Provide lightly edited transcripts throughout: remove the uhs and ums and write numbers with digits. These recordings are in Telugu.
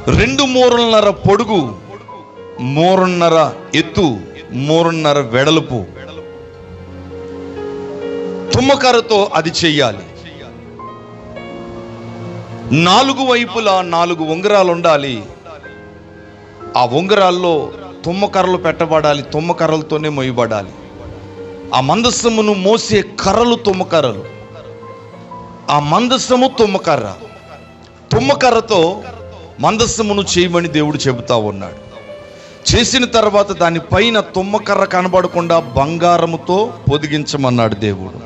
2 మూరన్నర పొడుగు, మూరన్నర ఎత్తు, మూరన్నర వెడల్పు తుమ్మకర్రతో అది చెయ్యాలి. 4 వైపులా 4 ఉంగరాలు ఉండాలి. ఆ ఉంగరాల్లో తుమ్మకర్రలు పెట్టబడాలి. తుమ్మకర్రలతోనే మొయ్యబడాలి. ఆ మందసమును మోసే కర్రలు తుమ్మకర్రలు. ఆ మందసము తుమ్మకర్ర. తుమ్మకర్రతో మందసమును చేయమని దేవుడు చెబుతా ఉన్నాడు. చేసిన తర్వాత దానిపైన తుమ్మకర్ర కనబడకుండా బంగారముతో పొదిగించమన్నాడు దేవుడు.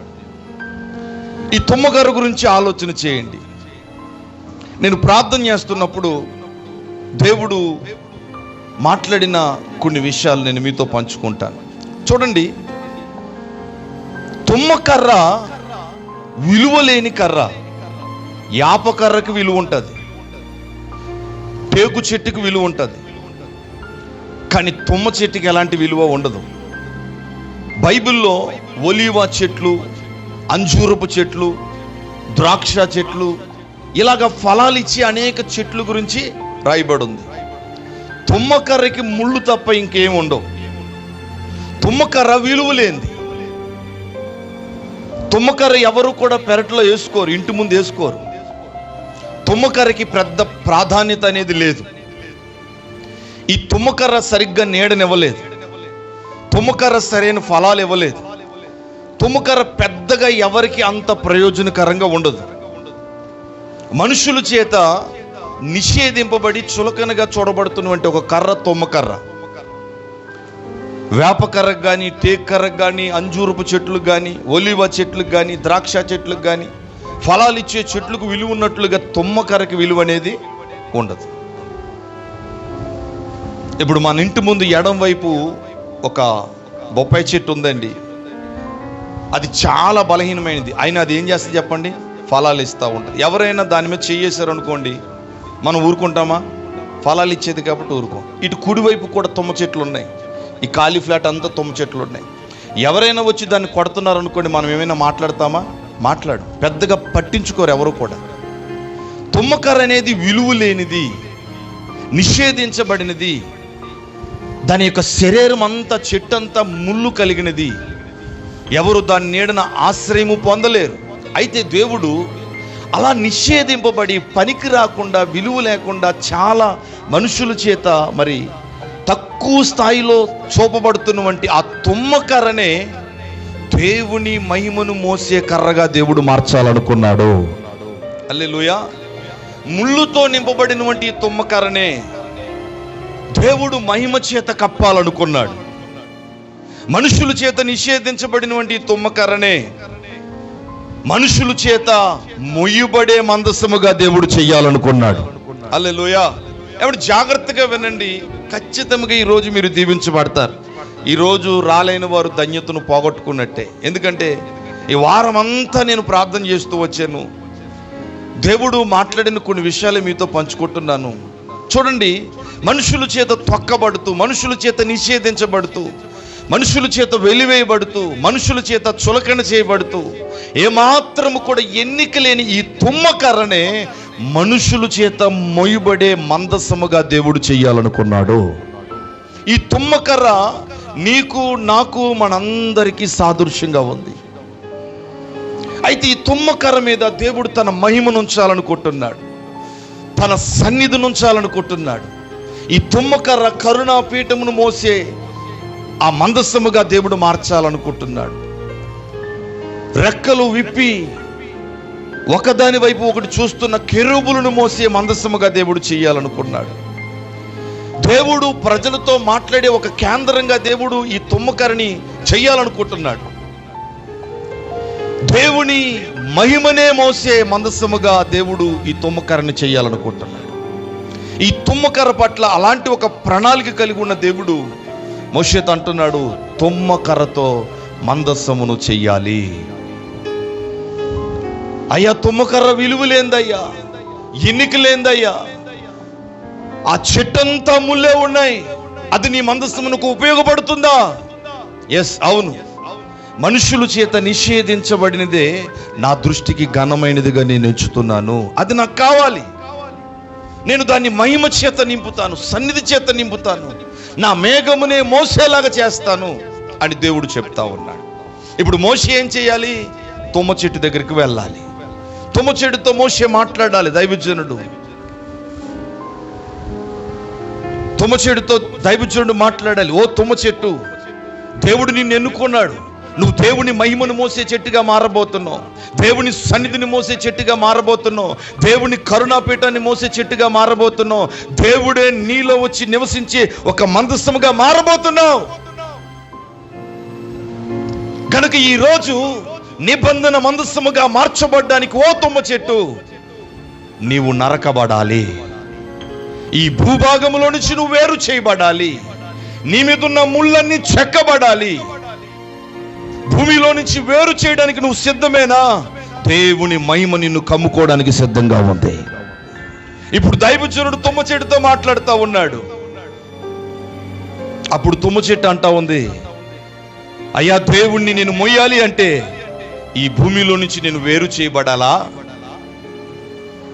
ఈ తుమ్మకర్ర గురించి ఆలోచన చేయండి. నేను ప్రార్థన చేస్తున్నప్పుడు దేవుడు మాట్లాడిన కొన్ని విషయాలు నేను మీతో పంచుకుంటాను. చూడండి, తుమ్మకర్ర విలువ లేని కర్ర. యాపకర్రకు విలువ ఉంటుంది, టేకు చెట్టుకు విలువ ఉంటుంది, కానీ తుమ్మ చెట్టుకి ఎలాంటి విలువ ఉండదు. బైబిల్లో ఒలీవ చెట్లు, అంజూరపు చెట్లు, ద్రాక్ష చెట్లు, ఇలాగ ఫలాలు ఇచ్చి అనేక చెట్లు గురించి రాయబడి ఉంది. తుమ్మకర్రకి ముళ్ళు తప్ప ఇంకేం ఉండవు. తుమ్మకర్ర విలువ లేనిది. తుమ్మకర్ర ఎవరు కూడా పెరట్లో వేసుకోరు, ఇంటి ముందు వేసుకోరు. తుమ్మకర్రకి పెద్ద ప్రాధాన్యత అనేది లేదు. ఈ తుమ్మకర్ర సరిగ్గా నీడనివ్వలేదు. తుమ్మకర్ర సరైన ఫలాలు ఇవ్వలేదు. తుమ్మకర్ర పెద్దగా ఎవరికి అంత ప్రయోజనకరంగా ఉండదు. మనుషుల చేత నిషేధింపబడి చులకనగా చూడబడుతున్నటువంటి ఒక కర్ర తుమ్మకర్ర. వేపకర్రకు కానీ, టేకర్రకు కానీ, అంజూరపు చెట్లకు కానీ, ఒలివ చెట్లకు కానీ, ద్రాక్ష చెట్లకు కానీ, ఫలాలు ఇచ్చే చెట్లకు విలువ ఉన్నట్లుగా తుమ్మకర్రకి విలువ అనేది ఉండదు. ఇప్పుడు మన ఇంటి ముందు ఎడం వైపు ఒక బొప్పాయి చెట్టు ఉందండి. అది చాలా బలహీనమైనది. అయినా అది ఏం చేస్తుంది చెప్పండి? ఫలాలు ఇస్తూ ఉంటుంది. ఎవరైనా దాని మీద చేయేశారు అనుకోండి, మనం ఊరుకుంటామా? ఫలాలు ఇచ్చేది కాబట్టి ఊరుకోం. ఇటు కుడివైపు కూడా తుమ్మ చెట్లు ఉన్నాయి. ఈ ఖాళీ ఫ్లాట్ అంతా తుమ్మ చెట్లు ఉన్నాయి. ఎవరైనా వచ్చి దాన్ని కొడుతున్నారు అనుకోండి, మనం ఏమైనా మాట్లాడతామా? మాట్లాడు. పెద్దగా పట్టించుకోరు ఎవరు కూడా. తుమ్మకర్ర అనేది విలువ లేనిది, నిషేధించబడినది. దాని యొక్క శరీరం అంతా, చెట్టంతా ముళ్ళు కలిగినది. ఎవరు దాని నీడన ఆశ్రయము పొందలేరు. అయితే దేవుడు అలా నిషేధింపబడి పనికి రాకుండా, విలువ లేకుండా చాలా మనుషుల చేత మరి తక్కువ స్థాయిలో చూపబడుతున్నటువంటి ఆ తుమ్మకర్రనే దేవుని మహిమను మోసే కర్రగా దేవుడు మార్చాలనుకున్నాడు. హల్లెలూయా. ముళ్ళుతో నింపబడినటువంటి తుమ్మకర్రనే దేవుడు మహిమ చేత కప్పాలనుకున్నాడు. మనుషుల చేత నిషేధించబడినటువంటి తుమ్మకర్రనే మనుషుల చేత మొయ్యబడే మందసముగా దేవుడు చెయ్యాలనుకున్నాడు. హల్లెలూయా. ఎవరు జాగ్రత్తగా వినండి. ఖచ్చితంగా ఈరోజు మీరు దీవించబడతారు. ఈరోజు రాలేని వారు ధన్యతను పోగొట్టుకున్నట్టే. ఎందుకంటే ఈ వారం అంతా నేను ప్రార్థన చేస్తూ వచ్చాను. దేవుడు మాట్లాడిన కొన్ని విషయాలు మీతో పంచుకుంటున్నాను. చూడండి, మనుషుల చేత తొక్కబడుతూ, మనుషుల చేత నిషేధించబడుతూ, మనుషుల చేత వెలివేయబడుతూ, మనుషుల చేత చులకన చేయబడుతూ, ఏమాత్రము కూడా ఎన్నిక లేని ఈ తుమ్మకర్రనే మనుషుల చేత మొయ్యబడే మందసముగా దేవుడు చెయ్యాలనుకున్నాడు. ఈ తుమ్మకర్ర నీకు, నాకు, మనందరికీ సాదృశ్యంగా ఉంది. అయితే ఈ తుమ్మకర్ర మీద దేవుడు తన మహిమను ఉంచాలనుకుంటున్నాడు, తన సన్నిధిని ఉంచాలనుకుంటున్నాడు. ఈ తుమ్మకర్ర కరుణా పీఠమును మోసే ఆ మందసముగా దేవుడు మార్చాలనుకుంటున్నాడు. రెక్కలు విప్పి ఒకదాని వైపు ఒకటి చూస్తున్న కెరూబులను మోసే మందసముగా దేవుడు చేయాలనుకున్నాడు. దేవుడు ప్రజలతో మాట్లాడే ఒక కేంద్రంగా దేవుడు ఈ తుమ్మకర్రని చెయ్యాలనుకుంటున్నాడు. దేవుని మహిమనే మోసే మందసముగా దేవుడు ఈ తుమ్మకర్రని చెయ్యాలనుకుంటున్నాడు. ఈ తుమ్మకర్ర పట్ల అలాంటి ఒక ప్రణాళిక కలిగి ఉన్న దేవుడు మోషేతో అంటున్నాడు, తుమ్మకర్రతో మందసమును చెయ్యాలి. అయ్యా, తుమ్మకర్ర విలువ లేదయ్యా, ఎన్నిక లేదయ్యా, ఆ చెట్టంతా ముళ్ళే ఉన్నాయి, అది నీ మందసమునకు ఉపయోగపడుతుందా? ఎస్, అవును. మనుషుల చేత నిషేధించబడినదే నా దృష్టికి ఘనమైనదిగా నేను ఎంచుతున్నాను. అది నాకు కావాలి. నేను దాన్ని మహిమ చేత నింపుతాను, సన్నిధి చేత నింపుతాను, నా మేఘమునే మోసేలాగా చేస్తాను అని దేవుడు చెప్తా ఉన్నాడు. ఇప్పుడు మోషే ఏం చేయాలి? తుమ్మ చెట్టు దగ్గరికి వెళ్ళాలి. తుమ్మ చెట్టుతో మోషే మాట్లాడాలి. దైవజనుడు తుమ్మ చెట్టుతో దైవజనుడు మాట్లాడాలి. ఓ తుమ్మ చెట్టు, దేవుడు నిన్ను ఎన్నుకున్నాడు. నువ్వు దేవుని మహిమను మోసే చెట్టుగా మారబోతున్నావు, దేవుని సన్నిధిని మోసే చెట్టుగా మారబోతున్నావు, దేవుని కరుణాపీఠాన్ని మోసే చెట్టుగా మారబోతున్నావు, దేవుడే నీలో వచ్చి నివసించి ఒక మందసముగా మారబోతున్నావు. కనుక ఈరోజు నిబంధన మందసముగా మార్చబడ్డానికి ఓ తుమ్మ చెట్టు, నీవు నరకబడాలి. ఈ భూభాగంలో నుంచి నువ్వు వేరు చేయబడాలి. నీ మీద ఉన్న ముళ్ళన్నీ చెక్కబడాలి. భూమిలో నుంచి వేరు చేయడానికి నువ్వు సిద్ధమేనా? దేవుని మహిమ నిన్ను కమ్ముకోవడానికి సిద్ధంగా ఉంది. ఇప్పుడు దైవజనుడు తుమ్మ చెట్టుతో మాట్లాడుతూ ఉన్నాడు. అప్పుడు తుమ్మ చెట్టు అంటా ఉంది, అయ్యా దేవుణ్ణి నేను మొయ్యాలి అంటే ఈ భూమిలో నుంచి నేను వేరు చేయబడాలా?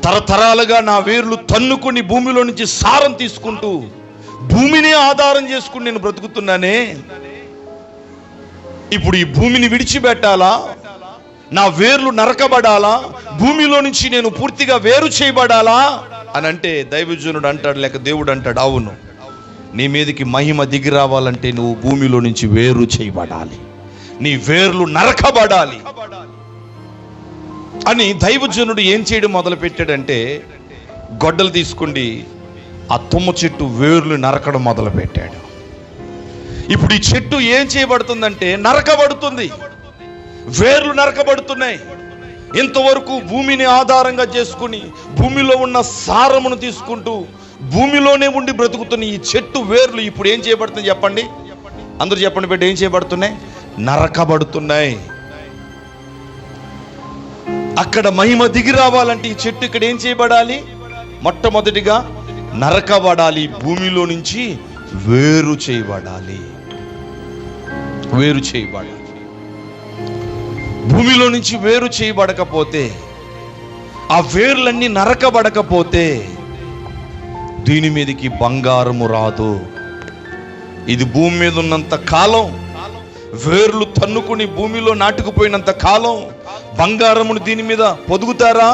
తరతరాలుగా నా వేర్లు తన్నుకొని భూమిలో నుంచి సారం తీసుకుంటూ భూమిని ఆధారం చేసుకుని నేను బ్రతుకుతున్నానే, ఇప్పుడు ఈ భూమిని విడిచిపెట్టాలా? నా వేర్లు నరకబడాలా? భూమిలో నుంచి నేను పూర్తిగా వేరు చేయబడాలా అని అంటే దైవజనుడు అంటాడు, లేక దేవుడు అంటాడు, అవును, నీ మీదకి మహిమ దిగి రావాలంటే నువ్వు భూమిలో నుంచి వేరు చేయబడాలి, నీ వేర్లు నరకబడాలి అని దైవజనుడు ఏం చేయడం మొదలు పెట్టాడంటే, గొడ్డలు తీసుకుండి ఆ తుమ్మ చెట్టు వేర్లు నరకడం మొదలు పెట్టాడు. ఇప్పుడు ఈ చెట్టు ఏం చేయబడుతుందంటే నరకబడుతుంది, వేర్లు నరకబడుతున్నాయి. ఇంతవరకు భూమిని ఆధారంగా చేసుకుని భూమిలో ఉన్న సారమును తీసుకుంటూ భూమిలోనే ఉండి బ్రతుకుతున్న ఈ చెట్టు వేర్లు ఇప్పుడు ఏం చేయబడుతుంది చెప్పండి? అందరూ చెప్పండి బిడ్డ, ఏం చేయబడుతున్నాయి? నరకబడుతున్నాయి. అక్కడ మహిమ దిగి రావాలంటే ఈ చెట్టు ఇక్కడ ఏం చేయబడాలి? మొట్టమొదటిగా నరకబడాలి, భూమిలో నుంచి వేరు చేయబడాలి. వేరు చేయబడాలి. భూమిలో నుంచి వేరు చేయబడకపోతే, ఆ వేర్లన్నీ నరకబడకపోతే దీని మీదకి బంగారము రాదు. ఇది భూమి మీద ఉన్నంత కాలం, వేర్లు తన్నుకుని భూమిలో నాటుకుపోయినంత కాలం బంగారమును దీని మీద పొదుగుతారా?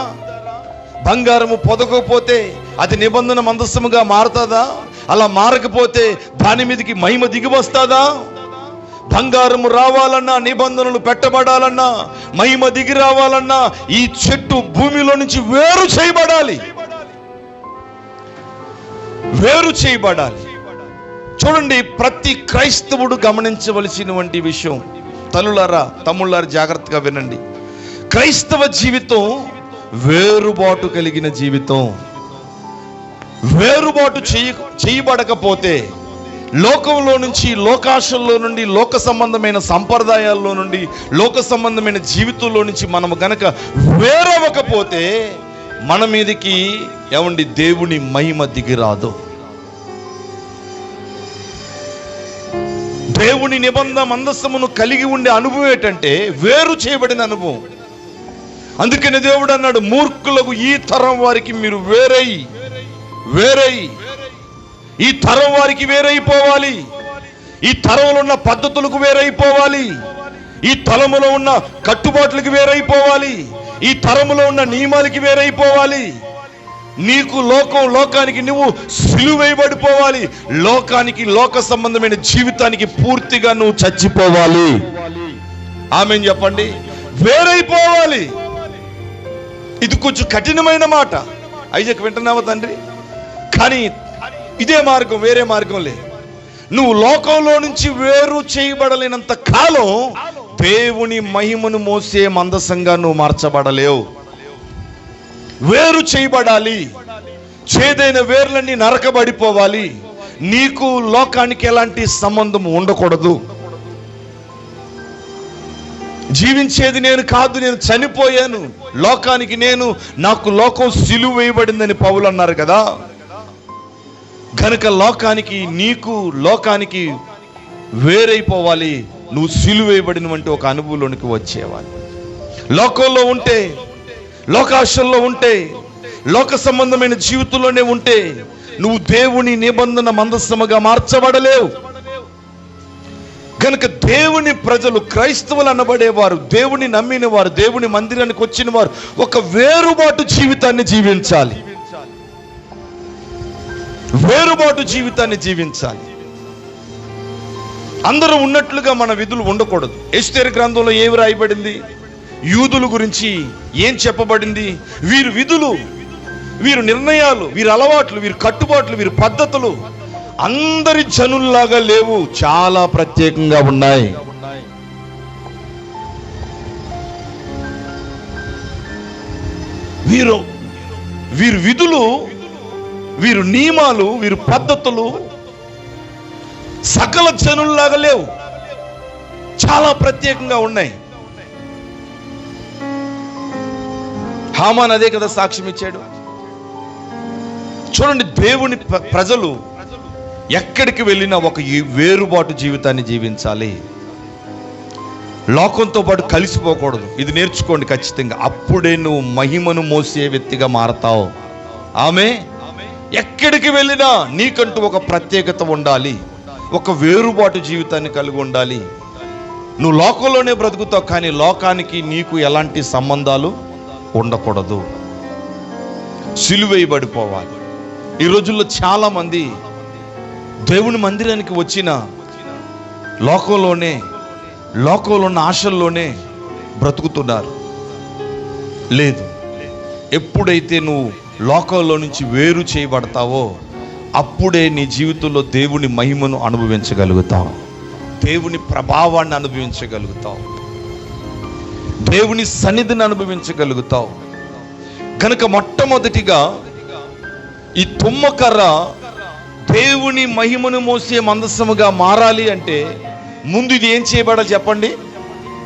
బంగారము పొదగకపోతే అది నిబంధన మందసముగా మారుతుందా? అలా మారకపోతే దాని మీదకి మహిమ దిగి వస్తుందా? బంగారము రావాలన్నా, నిబంధనలు పెట్టబడాలన్నా, మహిమ దిగి రావాలన్నా ఈ చెట్టు భూమిలో నుంచి వేరు చేయబడాలి. వేరు చేయబడాలి. చూడండి, ప్రతి క్రైస్తవుడు గమనించవలసినటువంటి విషయం, తల్లులారా తమ్ముళ్ళారా జాగ్రత్తగా వినండి. క్రైస్తవ జీవితం వేరుబాటు కలిగిన జీవితం. వేరుబాటు చేయబడకపోతే లోకంలో నుంచి, లోకాశల్లో నుండి, లోక సంబంధమైన సంప్రదాయాల్లో నుండి, లోక సంబంధమైన జీవితంలో నుంచి మనము గనక వేరవ్వకపోతే మన మీదకి ఏమండి దేవుని మహిమ దిగిరాదు. దేవుని నిబంధన మందసమును కలిగి ఉండే అనుభవం ఏంటంటే వేరు చేయబడిన అనుభవం. అందుకని దేవుడు అన్నాడు, మూర్ఖులకు ఈ తరం వారికి మీరు వేరై ఈ తరం వారికి వేరైపోవాలి. ఈ తరంలో ఉన్న పద్ధతులకు వేరైపోవాలి. ఈ తరములో ఉన్న కట్టుబాట్లకు వేరైపోవాలి. ఈ తరములో ఉన్న నియమాలకి వేరైపోవాలి. నీకు లోకానికి నువ్వు సిలువేయబడిపోవాలి. లోకానికి, లోక సంబంధమైన జీవితానికి పూర్తిగా నువ్వు చచ్చిపోవాలి. ఆమేన్ చెప్పండి. వేరైపోవాలి. ఇది కొంచెం కఠినమైన మాట. ఐజాక్ వింటున్నావా తండ్రి? కానీ ఇదే మార్గం, వేరే మార్గం లేదు. నువ్వు లోకంలో నుంచి వేరు చేయబడలేనంత కాలం దేవుని మహిమను మోసే మందసంగా నువ్వు మార్చబడలేవు. వేరు చేయబడాలి. చేదైన వేర్లన్నీ నరకబడిపోవాలి. నీకు లోకానికి ఎలాంటి సంబంధం ఉండకూడదు. జీవించేది నేను కాదు, నేను చనిపోయాను, లోకానికి నాకు లోకం సిలువ వేయబడిందని పౌలు అన్నారు కదా. కనుక లోకానికి, నీకు లోకానికి వేరైపోవాలి. నువ్వు సిలువ వేయబడినటువంటి ఒక అనుభవంలోనికి వచ్చేవాలి. లోకంలో ఉంటే, లోకాశల్లో ఉంటే, లోక సంబంధమైన జీవితంలోనే ఉంటే నువ్వు దేవుని నిబంధన మందస్సముగా మార్చబడలేవు. కనుక దేవుని ప్రజలు, క్రైస్తవులు అనబడేవారు, దేవుని నమ్మిన వారు, దేవుని మందిరానికి వచ్చిన వారు ఒక వేరుబాటు జీవితాన్ని జీవించాలి. వేరుబాటు జీవితాన్ని జీవించాలి. అందరూ ఉన్నట్లుగా మన విధులు ఉండకూడదు. ఎస్తేరు గ్రంథంలో ఏమి రాయబడింది? యూదుల గురించి ఏం చెప్పబడింది? వీరి విధులు, వీరి నిర్ణయాలు, వీరి అలవాట్లు, వీరి కట్టుబాట్లు, వీరి పద్ధతులు అందరి జనుల్లాగా లేవు, చాలా ప్రత్యేకంగా ఉన్నాయి. వీరి విధులు, వీరి నియమాలు, వీరి పద్ధతులు సకల జనుల్లాగా లేవు, చాలా ప్రత్యేకంగా ఉన్నాయి. హామాన్ అదే కదా సాక్ష్యం ఇచ్చాడు. చూడండి, దేవుని ప్రజలు ఎక్కడికి వెళ్ళినా ఒక వేరుబాటు జీవితాన్ని జీవించాలి. లోకంతో పాటు కలిసిపోకూడదు. ఇది నేర్చుకోండి ఖచ్చితంగా. అప్పుడే నువ్వు మహిమను మోసే వ్యక్తిగా మారతావు. ఆమె ఎక్కడికి వెళ్ళినా నీకంటూ ఒక ప్రత్యేకత ఉండాలి, ఒక వేరుబాటు జీవితాన్ని కలిగి ఉండాలి. నువ్వు లోకంలోనే బ్రతుకుతావు, కానీ లోకానికి నీకు ఎలాంటి సంబంధాలు ఉండకూడదు. సిలువేయబడిపోవాలి. ఈ రోజుల్లో చాలా మంది దేవుని మందిరానికి వచ్చిన లోకంలో ఉన్న ఆశల్లోనే బ్రతుకుతున్నారు. లేదు, ఎప్పుడైతే నువ్వు లోకంలో నుంచి వేరు చేయబడతావో అప్పుడే నీ జీవితంలో దేవుని మహిమను అనుభవించగలుగుతావు, దేవుని ప్రభావాన్ని అనుభవించగలుగుతావు, దేవుని సన్నిధిని అనుభవించగలుగుతావు. కనుక మొట్టమొదటిగా ఈ తుమ్మకర్ర దేవుని మహిమను మోసే మందస్సముగా మారాలి అంటే ముందు ఇది ఏం చేయబడాలి చెప్పండి?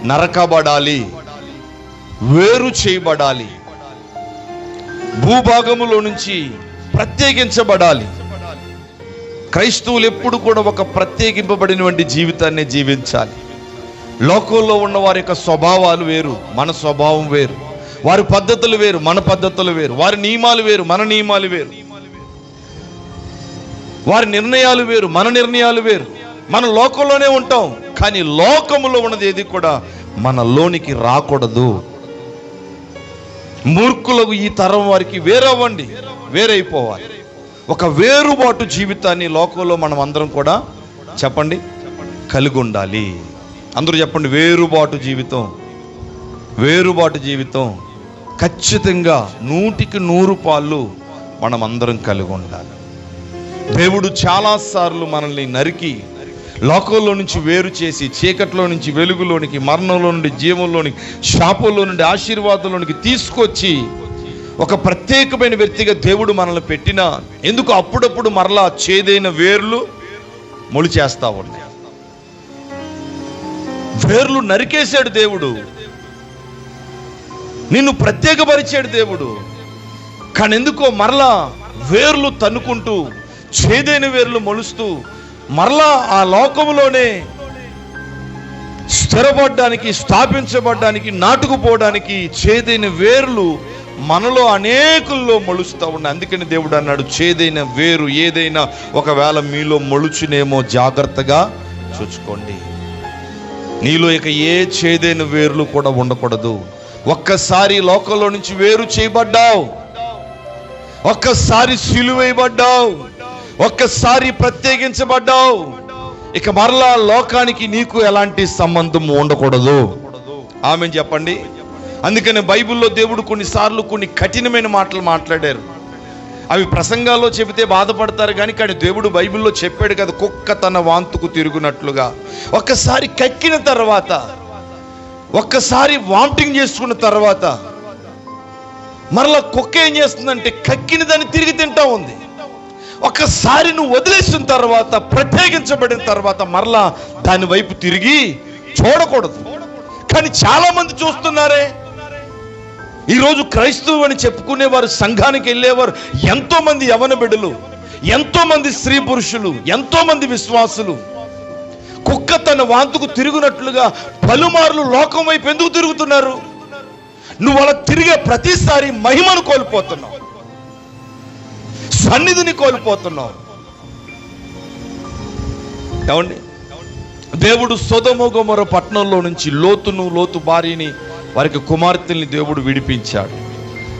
నరకబడాలి, వేరు చేయబడాలి, భూభాగములో నుంచి ప్రత్యేకించబడాలి. క్రైస్తవులు ఎప్పుడు కూడా ఒక ప్రత్యేకింపబడినటువంటి జీవితాన్ని జీవించాలి. లోకంలో ఉన్న వారి యొక్క స్వభావాలు వేరు, మన స్వభావం వేరు. వారి పద్ధతులు వేరు, మన పద్ధతులు వేరు. వారి నియమాలు వేరు, మన నియమాలు వేరు. వారి నిర్ణయాలు వేరు, మన నిర్ణయాలు వేరు. మన లోకంలోనే ఉంటాం, కానీ లోకములో ఉన్నది ఏది కూడా మనలోనికి రాకూడదు. మూర్ఖులకు ఈ తరం వారికి వేరవ్వండి, వేరైపోవాలి. ఒక వేరుబాటు జీవితాన్ని లోకంలో మనం అందరం కూడా చెప్పండి కలిగి ఉండాలి. అందరూ చెప్పండి, వేరుబాటు జీవితం. వేరుబాటు జీవితం ఖచ్చితంగా 100% మనం అందరం కలిగి ఉండాలి. దేవుడు చాలాసార్లు మనల్ని నరికి లోకంలో నుంచి వేరు చేసి చీకట్లో నుంచి వెలుగులోనికి, మరణంలో నుండి జీవంలోనికి, శాపంలో నుండి ఆశీర్వాదంలోనికి తీసుకొచ్చి ఒక ప్రత్యేకమైన వ్యక్తిగా దేవుడు మనల్ని పెట్టినా ఎందుకు అప్పుడప్పుడు మరలా చేదైన వేర్లు మొలిచేస్తా ఉన్నాయి. వేర్లు నరికేశాడు దేవుడు, నిన్ను ప్రత్యేకపరిచాడు దేవుడు. కానీ ఎందుకో మరలా వేర్లు తన్నుకుంటూ, చేదైన వేర్లు మొలుస్తూ మరలా ఆ లోకంలోనే స్థిరపడడానికి, స్థాపించబడ్డానికి, నాటుకుపోవడానికి చేదైన వేర్లు మనలో అనేకుల్లో మొలుస్తూ ఉన్నాయి. అందుకని దేవుడు అన్నాడు, చేదైన వేరు ఏదైనా ఒకవేళ మీలో మొలుచునేమో జాగ్రత్తగా చూసుకోండి. నీలో ఇక ఏ చేదైన వేర్లు కూడా ఉండకూడదు. ఒక్కసారి లోకంలో నుంచి వేరు చేయబడ్డావు, ఒక్కసారి సిలువేయబడ్డావు, ఒక్కసారి ప్రత్యేకించబడ్డావు, ఇక మరలా లోకానికి నీకు ఎలాంటి సంబంధం ఉండకూడదు. ఆమేన్ చెప్పండి. అందుకని బైబిల్లో దేవుడు కొన్నిసార్లు కొన్ని కఠినమైన మాటలు మాట్లాడారు. అవి ప్రసంగాల్లో చెబితే బాధపడతారు కానీ దేవుడు బైబిల్లో చెప్పాడు కదా, కుక్క తన వాంతుకు తిరుగునట్లుగా. ఒక్కసారి కక్కిన తర్వాత, ఒక్కసారి వామిటింగ్ చేసుకున్న తర్వాత మరలా కుక్క ఏం చేస్తుందంటే కక్కిన దాన్ని తిరిగి తింటా ఉంది. ఒక్కసారి నువ్వు వదిలేసిన తర్వాత, ప్రత్యేకించబడిన తర్వాత మరలా దాని వైపు తిరిగి చూడకూడదు. కానీ చాలా మంది చూస్తున్నారే. ఈరోజు క్రైస్తవు అని చెప్పుకునేవారు, సంఘానికి వెళ్ళేవారు ఎంతో మంది యవన బిడ్డలు, ఎంతో మంది స్త్రీ పురుషులు, ఎంతో మంది విశ్వాసులు కుక్క తన వాంతుకు తిరుగునట్లుగా పలుమార్లు లోకం వైపు ఎందుకు తిరుగుతున్నారు? నువ్వు అలా తిరిగే ప్రతిసారి మహిమను కోల్పోతున్నావు. సన్నిధిని కోల్పోతున్నావు. ఏమండి, దేవుడు సొదొమ గొమొర్రా పట్టణంలో నుంచి లోతు భార్యని, వారికి కుమార్తెల్ని దేవుడు విడిపించాడు.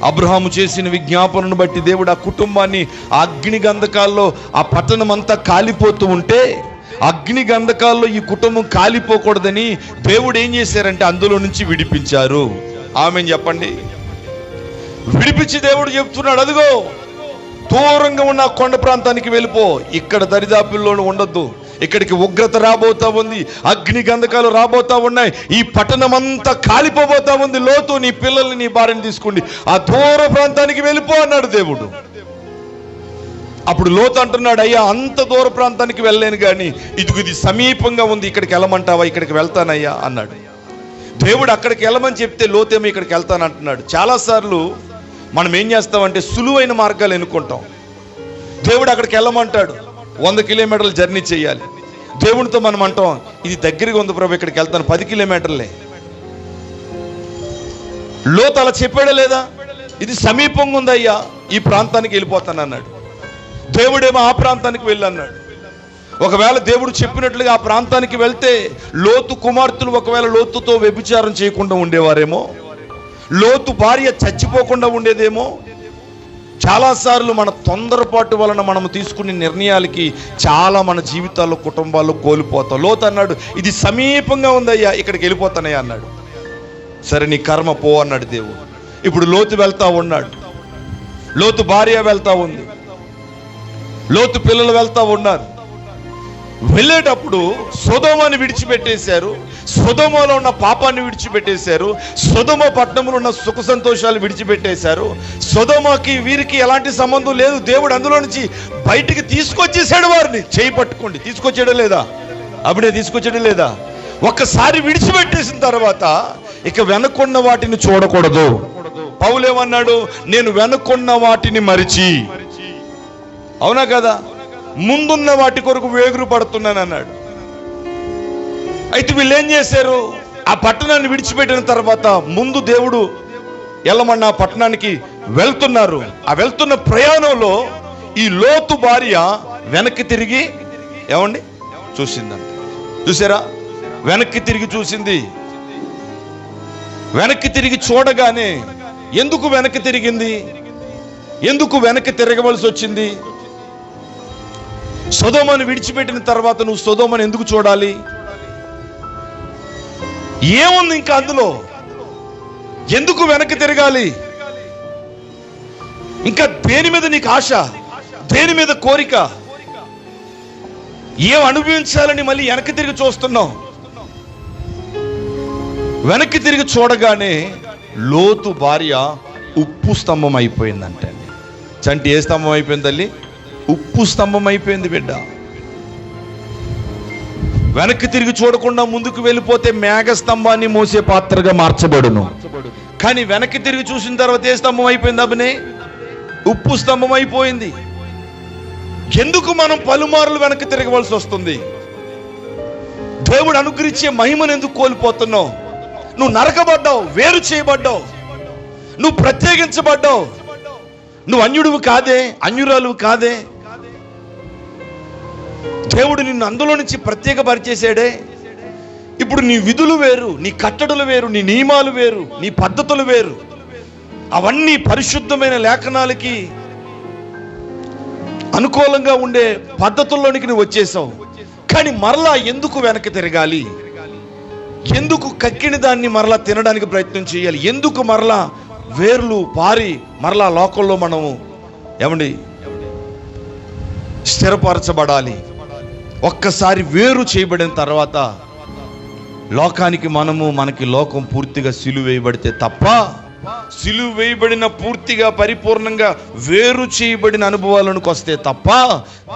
అబ్రహాము చేసిన విజ్ఞాపనను బట్టి దేవుడు ఆ కుటుంబాన్ని అగ్ని గంధకాల్లో, ఆ పట్టణం అంతా కాలిపోతూ ఉంటే అగ్ని గంధకాల్లో ఈ కుటుంబం కాలిపోకూడదని దేవుడు ఏం చేశారంటే అందులో నుంచి విడిపించారు. ఆమెన్ చెప్పండి. విడిపించి దేవుడు చెప్తున్నాడు, అదిగో దూరంగా ఉన్న కొండ ప్రాంతానికి వెళ్ళిపో, ఇక్కడ దరిదాపుల్లోనూ ఉండొద్దు, ఇక్కడికి ఉగ్రత రాబోతా ఉంది, అగ్ని గంధకాలు రాబోతా ఉన్నాయి, ఈ పట్టణం అంతా కాలిపోబోతా ఉంది. లోతు, నీ పిల్లల్ని నీ భార్యని తీసుకోండి, ఆ దూర ప్రాంతానికి వెళ్ళిపో అన్నాడు దేవుడు. అప్పుడు లోతు అంటున్నాడు, అయ్యా అంత దూర ప్రాంతానికి వెళ్ళలేను కానీ ఇది సమీపంగా ఉంది, ఇక్కడికి వెళ్ళమంటావా? ఇక్కడికి వెళ్తానయ్యా అన్నాడు. దేవుడు అక్కడికి వెళ్ళమని చెప్తే లోతేమో ఇక్కడికి వెళ్తానంటున్నాడు. చాలాసార్లు మనం ఏం చేస్తామంటే సులువైన మార్గాలు ఎన్నుకుంటాం. దేవుడు అక్కడికి వెళ్ళమంటాడు, 100 కిలోమీటర్లు జర్నీ చేయాలి. దేవునితో మనం అంటాం, ఇది దగ్గరగా ఉంది ప్రభు, ఇక్కడికి వెళ్తాను, 10 కిలోమీటర్లే. లోతు అలా చెప్పాడా లేదా? ఇది సమీపంగా ఉందయ్యా, ఈ ప్రాంతానికి వెళ్ళిపోతాను అన్నాడు. దేవుడేమో ఆ ప్రాంతానికి వెళ్ళన్నాడు. ఒకవేళ దేవుడు చెప్పినట్లుగా ఆ ప్రాంతానికి వెళ్తే లోతు కుమార్తెలు ఒకవేళ లోతుతో వ్యభిచారం చేయకుండా ఉండేవారేమో, లోతు భార్య చచ్చిపోకుండా ఉండేదేమో. చాలాసార్లు మన తొందరపాటు వలన మనము తీసుకునే నిర్ణయాలకి చాలా మన జీవితాల్లో, కుటుంబాల్లో కోల్పోతాం. లోతు అన్నాడు, ఇది సమీపంగా ఉందయ్యా, ఇక్కడికి వెళ్ళిపోతానయ్యా అన్నాడు. సరే నీ కర్మ పో అన్నాడు దేవుడు. ఇప్పుడు లోతు వెళ్తా ఉన్నాడు, లోతు భార్య వెళ్తా ఉంది, లోతు పిల్లలు వెళ్తా ఉన్నారు. వెళ్ళేటప్పుడు సొదొమని విడిచిపెట్టేశారు, సొదొమలో ఉన్న పాపాన్ని విడిచిపెట్టేశారు, సొదొమ పట్టణంలో ఉన్న సుఖ సంతోషాలు విడిచిపెట్టేశారు. సొదొమకి వీరికి ఎలాంటి సంబంధం లేదు. దేవుడు అందులో నుంచి బయటికి తీసుకొచ్చేసాడు వారిని. చేయి పట్టుకోండి, తీసుకొచ్చాడు లేదా? అప్పుడే తీసుకొచ్చాడు లేదా? ఒక్కసారి విడిచిపెట్టేసిన తర్వాత ఇక వెనక్కున్న వాటిని చూడకూడదు. పౌలు ఏమన్నాడు? నేను వెనక్కున్న వాటిని మరిచి, అవునా కదా, ముందున్న వాటి కొరకు వేగురు పడుతున్నాను అన్నాడు. అయితే వీళ్ళు ఏం చేశారు? ఆ పట్టణాన్ని విడిచిపెట్టిన తర్వాత ముందు దేవుడు వెళ్ళమన్న ఆ పట్టణానికి వెళ్తున్నారు. ఆ వెళ్తున్న ప్రయాణంలో ఈ లోతు భార్య వెనక్కి తిరిగి ఏమండి చూసిందంట. చూసారా? వెనక్కి తిరిగి చూసింది. వెనక్కి తిరిగి చూడగానే ఎందుకు వెనక్కి తిరిగింది? ఎందుకు వెనక్కి తిరగవలసి వచ్చింది? సొదొమను విడిచిపెట్టిన తర్వాత నువ్వు సొదొమను ఎందుకు చూడాలి? ఏముంది ఇంకా అందులో? ఎందుకు వెనక్కి తిరగాలి? ఇంకా దేని మీద నీకు ఆశ? దేని మీద కోరిక? ఏం అనుభవించాలని మళ్ళీ వెనక్కి తిరిగి చూస్తున్నావు? వెనక్కి తిరిగి చూడగానే లోతు భార్య ఉప్పు స్తంభం అయిపోయిందంటే. చంటి ఏ స్తంభం అయిపోయింది తల్లి? ఉప్పు స్తంభం అయిపోయింది బిడ్డ. వెనక్కి తిరిగి చూడకుండా ముందుకు వెళ్ళిపోతే మేఘ స్తంభాన్ని మోసే పాత్రగా మార్చబడును. కానీ వెనక్కి తిరిగి చూసిన తర్వాత ఏ స్తంభం అయిపోయింది? అభినే ఉప్పు స్తంభం అయిపోయింది. ఎందుకు మనం పలుమార్లు వెనక్కి తిరగవలసి వస్తుంది? దేవుడు అనుగ్రహించే మహిమను ఎందుకు కోల్పోతున్నావు? నువ్వు నరకబడ్డావు, వేరు చేయబడ్డావు, నువ్వు ప్రత్యేకించబడ్డావు. నువ్వు అన్యుడువు కాదే, అన్యురాలు కాదే. దేవుడు నిన్ను అందులో నుంచి ప్రత్యేకపరిచేసాడే. ఇప్పుడు నీ విధులు వేరు, నీ కట్టడలు వేరు, నీ నియమాలు వేరు, నీ పద్ధతులు వేరు. అవన్నీ పరిశుద్ధమైన లేఖనాలకి అనుకూలంగా ఉండే పద్ధతుల్లోనికి నువ్వు వచ్చేసావు. కానీ మరలా ఎందుకు వెనక్కి తిరగాలి? ఎందుకు కక్కిన దాన్ని మరలా తినడానికి ప్రయత్నం చేయాలి? ఎందుకు మరలా వేర్లు పారి మరలా లోకంలో మనము ఏమండి స్థిరపరచబడాలి? ఒక్కసారి వేరు చేయబడిన తర్వాత లోకానికి మనకి లోకం పూర్తిగా సిలువ వేయబడితే తప్ప, సిలువ వేయబడిన పూర్తిగా పరిపూర్ణంగా వేరు చేయబడిన అనుభవాలకు వస్తే తప్ప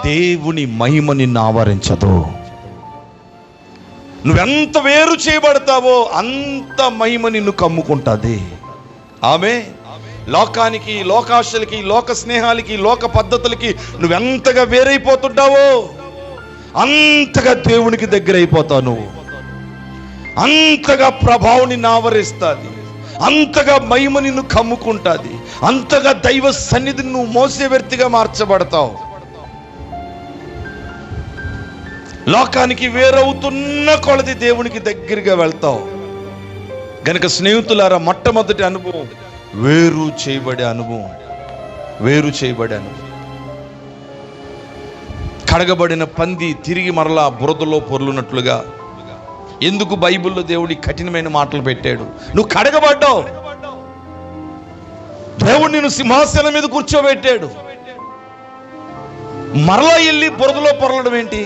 దేవుని మహిమ నిన్ను ఆవరించదు. నువ్వెంత వేరు చేయబడతావో అంత మహిమ నిన్ను కమ్ముకుంటుంది. ఆమె లోకానికి, లోకాశలకి, లోక స్నేహాలకి, లోక పద్ధతులకి నువ్వెంతగా వేరైపోతుంటావో అంతగా దేవునికి దగ్గర అయిపోతావు. నువ్వు అంతగా ప్రభావం నిన్ను ఆవరిస్తుంది, అంతగా మహిమ నిన్ను కమ్ముకుంటుంది, అంతగా దైవ సన్నిధిని నువ్వు మోసే వ్యక్తిగా మార్చబడతావు. లోకానికి వేరవుతున్న కొలది దేవునికి దగ్గరగా వెళ్తావు గనుక స్నేహితులారా, మొట్టమొదటి అనుభవం వేరు చేయబడే అనుభవం. వేరు చేయబడే అనుభవం. కడగబడిన పంది తిరిగి మరలా బురదలో పొర్లునట్లుగా ఎందుకు బైబిల్లో దేవుడి కఠినమైన మాటలు పెట్టాడు? నువ్వు కడగబడ్డావు, దేవుడు నిన్ను సింహాసనం మీద కూర్చోబెట్టాడు, మరలా వెళ్ళి బురదలో పొరలడం ఏంటి?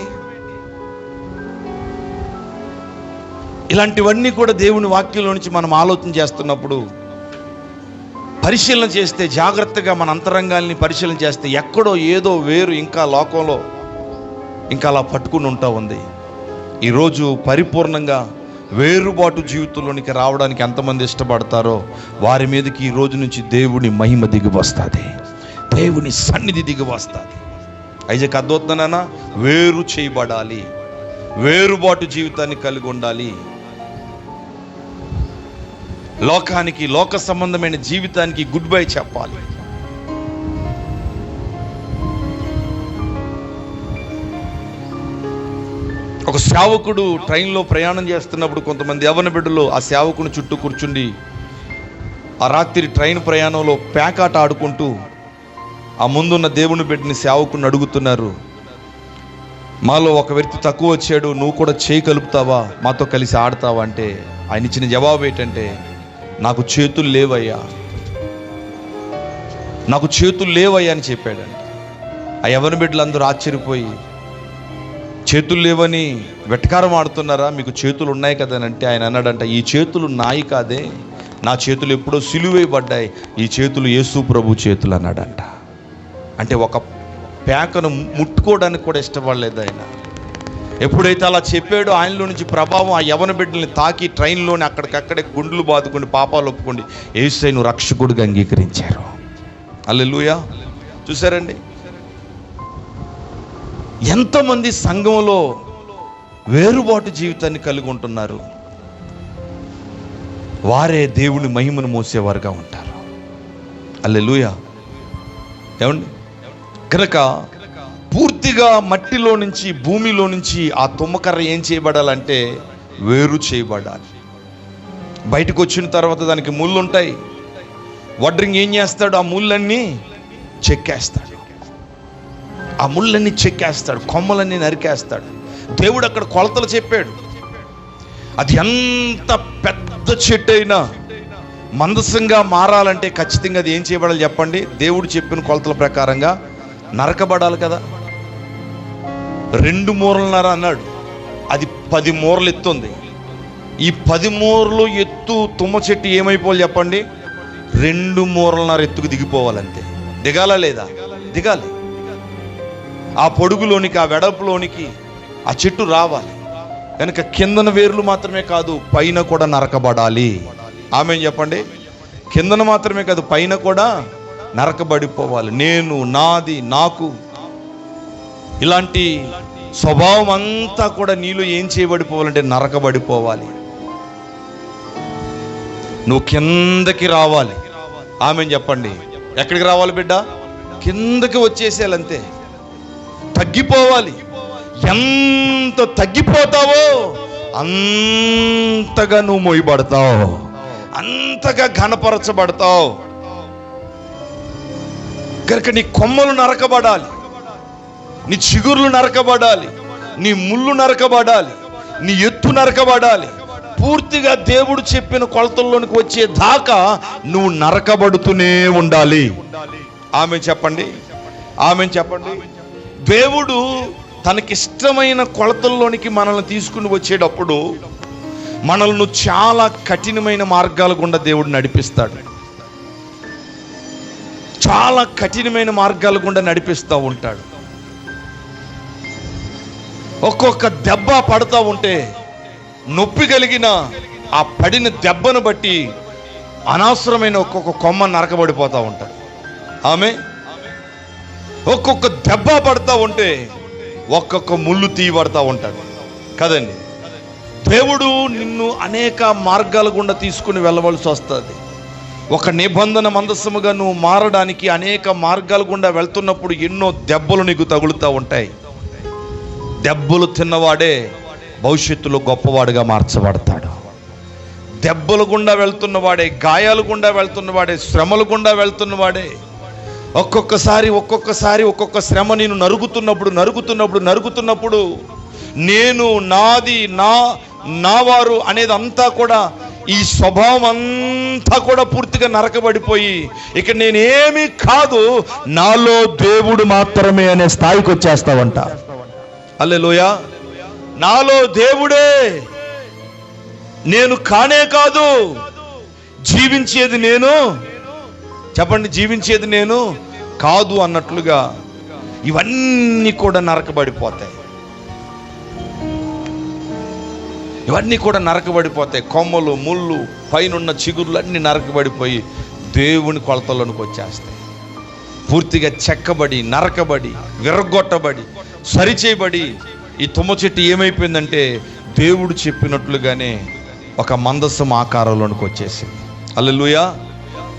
ఇలాంటివన్నీ కూడా దేవుని వాక్యంలో నుంచి మనం ఆలోచన చేస్తున్నప్పుడు పరిశీలన చేస్తే, జాగ్రత్తగా మన అంతరంగాల్ని పరిశీలన చేస్తే ఎక్కడో ఏదో వేరు ఇంకా లోకంలో ఇంకా అలా పట్టుకుని ఉంటా ఉంది. ఈరోజు పరిపూర్ణంగా వేరుబాటు జీవితంలోనికి రావడానికి ఎంతమంది ఇష్టపడతారో వారి మీదకి ఈ రోజు నుంచి దేవుని మహిమ దిగి వస్తుంది, దేవుని సన్నిధి దిగి వస్తుంది. ఐజాక్ అర్థవుతున్నానా? వేరు చేయబడాలి, వేరుబాటు జీవితాన్ని కలిగి ఉండాలి. లోకానికి, లోక సంబంధమైన జీవితానికి గుడ్ బై చెప్పాలి. ఒక సేవకుడు ట్రైన్లో ప్రయాణం చేస్తున్నప్పుడు కొంతమంది యవ్వన బిడ్డలు ఆ సేవకుని చుట్టూ కూర్చుండి ఆ రాత్రి ట్రైన్ ప్రయాణంలో పేకాట ఆడుకుంటూ ఆ ముందున్న దేవుని బిడ్డని సేవకుని అడుగుతున్నారు, మాలో ఒక వ్యక్తి తక్కువ వచ్చాడు, నువ్వు కూడా చేయి కలుపుతావా, మాతో కలిసి ఆడతావా అంటే ఆయన ఇచ్చిన జవాబు ఏంటంటే, నాకు చేతులు లేవయ్యా, నాకు చేతులు లేవయ్యా అని చెప్పాడంట. ఆ యవ్వన బిడ్డలందరూ ఆశ్చర్యపోయి, చేతులు లేవని వెటకారం ఆడుతున్నారా, మీకు చేతులు ఉన్నాయి కదా అని అంటే ఆయన అన్నాడంట, ఈ చేతులు నాయి కాదే, నా చేతులు ఎప్పుడో సిలువేయబడ్డాయి, ఈ చేతులు యేసు ప్రభు చేతులు అన్నాడంట. అంటే ఒక పేకను ముట్టుకోవడానికి కూడా ఇష్టపడలేదు ఆయన. ఎప్పుడైతే అలా చెప్పాడో ఆయనలో నుంచి ప్రభావం ఆ యవ్వన బిడ్డల్ని తాకి ట్రైన్లోని అక్కడికక్కడే గుండెలు బాదుకొని పాపాలు ఒప్పుకోండి యేసును రక్షకుడిగా అంగీకరించారు. హల్లెలూయా. చూసారండి ఎంతమంది సంఘంలో వేరుబాటు జీవితాన్ని కలిగి ఉంటున్నారు, వారే దేవుని మహిమను మోసేవారుగా ఉంటారు. హల్లెలూయా. ఏమండి, కనుక పూర్తిగా మట్టిలో నుంచి, భూమిలో నుంచి ఆ తుమ్మకర్ర ఏం చేయబడాలంటే వేరు చేయబడాలి. బయటకు వచ్చిన తర్వాత దానికి ముళ్ళు ఉంటాయి. వడ్రింగ్ ఏం చేస్తాడు? ఆ ముళ్ళన్నీ చెక్కేస్తాడు, ఆ ముళ్ళన్నీ చెక్కేస్తాడు, కొమ్మలన్నీ నరికేస్తాడు. దేవుడు అక్కడ కొలతలు చెప్పాడు. అది ఎంత పెద్ద చెట్టు అయినా మందసంగా మారాలంటే ఖచ్చితంగా అది ఏం చేయబడాలి చెప్పండి? దేవుడు చెప్పిన కొలతల ప్రకారంగా నరకబడాలి కదా. 2 మూరలున్నర అన్నాడు, అది 10 మూరలు ఎత్తుంది. ఈ 10 మూరలు ఎత్తు తుమ్మ చెట్టు ఏమైపోవాలి చెప్పండి? 2 మూరలున్నర ఎత్తుకు దిగిపోవాలంతే. దిగాలా లేదా? దిగాలి. ఆ పొడుగులోనికి, ఆ వెడపులోనికి ఆ చెట్టు రావాలి. కనుక కిందన వేర్లు మాత్రమే కాదు, పైన కూడా నరకబడాలి. ఆమేన్ చెప్పండి. కిందన మాత్రమే కాదు, పైన కూడా నరకబడిపోవాలి. నేను, నాది, నాకు, ఇలాంటి స్వభావం అంతా కూడా నీలో ఏం చేయబడిపోవాలంటే నరకబడిపోవాలి. నువ్వు కిందకి రావాలి. ఆమేన్ చెప్పండి. ఎక్కడికి రావాలి బిడ్డ? కిందకి వచ్చేసేయాలంతే. తగ్గిపోవాలి. ఎంత తగ్గిపోతావో అంతగా నువ్వు మోయబడతావు, అంతగా ఘనపరచబడతావు. కనుక నీ కొమ్మలు నరకబడాలి, నీ చిగుర్లు నరకబడాలి, నీ ముళ్ళు నరకబడాలి, నీ ఎత్తు నరకబడాలి. పూర్తిగా దేవుడు చెప్పిన కొలతల్లోనికి వచ్చే దాకా నువ్వు నరకబడుతూనే ఉండాలి. ఆమేన్ చెప్పండి. ఆమేన్ చెప్పండి. దేవుడు తనకిష్టమైన కొలతల్లోనికి మనల్ని తీసుకుని వచ్చేటప్పుడు మనల్ని చాలా కఠినమైన మార్గాల గుండా దేవుడు నడిపిస్తాడు. చాలా కఠినమైన మార్గాల గుండా నడిపిస్తూ ఉంటాడు. ఒక్కొక్క దెబ్బ పడుతూ ఉంటే నొప్పి కలిగిన ఆ పడిన దెబ్బను బట్టి అనవసరమైన ఒక్కొక్క కొమ్మ నరకబడిపోతూ ఉంటాడు. ఆమె ఒక్కొక్క దెబ్బ పడుతూ ఉంటే ఒక్కొక్క ముళ్ళు తీయబడతా ఉంటాడు కదండి. దేవుడు నిన్ను అనేక మార్గాల గుండా తీసుకుని వెళ్ళవలసి వస్తుంది. ఒక నిబంధన మందసముగా నువ్వు మారడానికి అనేక మార్గాల గుండా వెళ్తున్నప్పుడు ఎన్నో దెబ్బలు నీకు తగులుతూ ఉంటాయి. దెబ్బలు తిన్నవాడే భవిష్యత్తులో గొప్పవాడిగా మార్చబడతాడు. దెబ్బలు గుండా వెళ్తున్నవాడే, గాయాలు గుండా వెళ్తున్నవాడే, శ్రమలు గుండా వెళ్తున్నవాడే ఒక్కొక్కసారి ఒక్కొక్క శ్రమ నేను నరుగుతున్నప్పుడు నేను, నాది, నా వారు అనేది అంతా కూడా, ఈ స్వభావం అంతా కూడా పూర్తిగా నరకబడిపోయి ఇక నేనేమీ కాదు, నాలో దేవుడు మాత్రమే అనే స్థాయికి వచ్చేస్తావంట. హల్లెలూయా. నాలో దేవుడే, నేను కానే కాదు, జీవించేది నేను. చెప్పండి, జీవించేది నేను కాదు అన్నట్లుగా ఇవన్నీ కూడా నరకబడిపోతాయి. కొమ్మలు, ముళ్ళు, పైనున్న చిగుర్లు అన్నీ నరకబడిపోయి దేవుని కొలతల్లోనికి వచ్చేస్తాయి. పూర్తిగా చెక్కబడి, నరకబడి, విరగొట్టబడి, సరిచేయబడి ఈ తుమ్మ చెట్టు ఏమైపోయిందంటే దేవుడు చెప్పినట్లుగానే ఒక మందసం ఆకారంలోనికి వచ్చేసింది. హల్లెలూయా.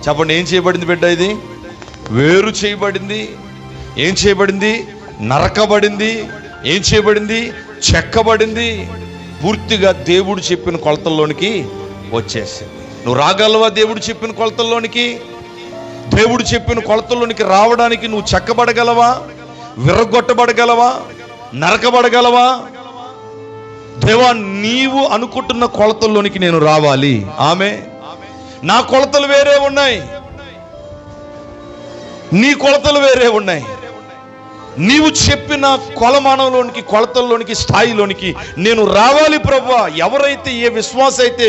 చెప్పండి, ఏం చేయబడింది బిడ్డ? ఇది వేరు చేయబడింది. ఏం చేయబడింది? నరకబడింది. ఏం చేయబడింది? చెక్కబడింది. పూర్తిగా దేవుడు చెప్పిన కొలతల్లోనికి వచ్చేసింది. నువ్వు రాగలవా? దేవుడు చెప్పిన కొలతల్లోనికి, దేవుడు చెప్పిన కొలతల్లోనికి రావడానికి నువ్వు చెక్కబడగలవా? విరగొట్టబడగలవా? నరకబడగలవా? దేవా, నీవు అనుకుంటున్న కొలతల్లోనికి నేను రావాలి. ఆమె నా కొలతలు వేరే ఉన్నాయి, నీ కొలతలు వేరే ఉన్నాయి. నీవు చెప్పిన కొలమానంలోనికి, కొలతల్లోనికి, స్థాయిలోనికి నేను రావాలి ప్రభువా. ఎవరైతే, ఏ విశ్వాస అయితే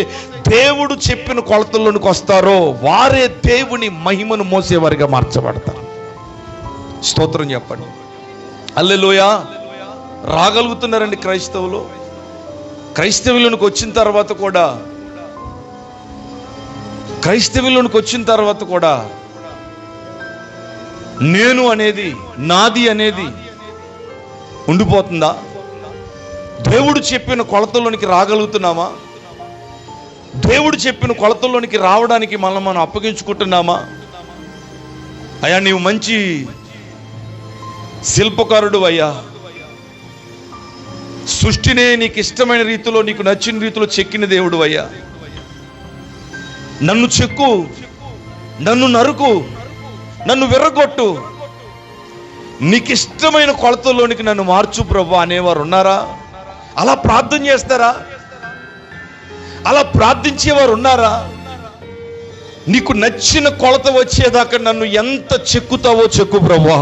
దేవుడు చెప్పిన కొలతల్లోనికి వస్తారో వారే దేవుని మహిమను మోసేవారిగా మార్చబడతారు. స్తోత్రం చెప్పండి. హల్లెలూయా. రాగలుగుతున్నారండి క్రైస్తవులోనికి వచ్చిన తర్వాత కూడా నేను అనేది, నాది అనేది ఉండిపోతుందా? దేవుడు చెప్పిన కొలతల్లోనికి రాగలుగుతున్నామా? దేవుడు చెప్పిన కొలతల్లోనికి రావడానికి మనం అప్పగించుకుంటున్నామా? అయ్యా, నీవు మంచి శిల్పకారుడు అయ్యా, సృష్టినే నీకు ఇష్టమైన రీతిలో, నీకు నచ్చిన రీతిలో చెక్కిన దేవుడు అయ్యా, నన్ను చెక్కు, నన్ను నరుకు, నన్ను విర్రగొట్టు, నీకు ఇష్టమైన కొలతల్లోనికి నన్ను మార్చు ప్రభు అనేవారు ఉన్నారా? అలా ప్రార్థన చేస్తారా? అలా ప్రార్థించేవారు ఉన్నారా? నీకు నచ్చిన కొలత వచ్చేదాకా నన్ను ఎంత చెక్కుతావో చెక్కు ప్రభువా.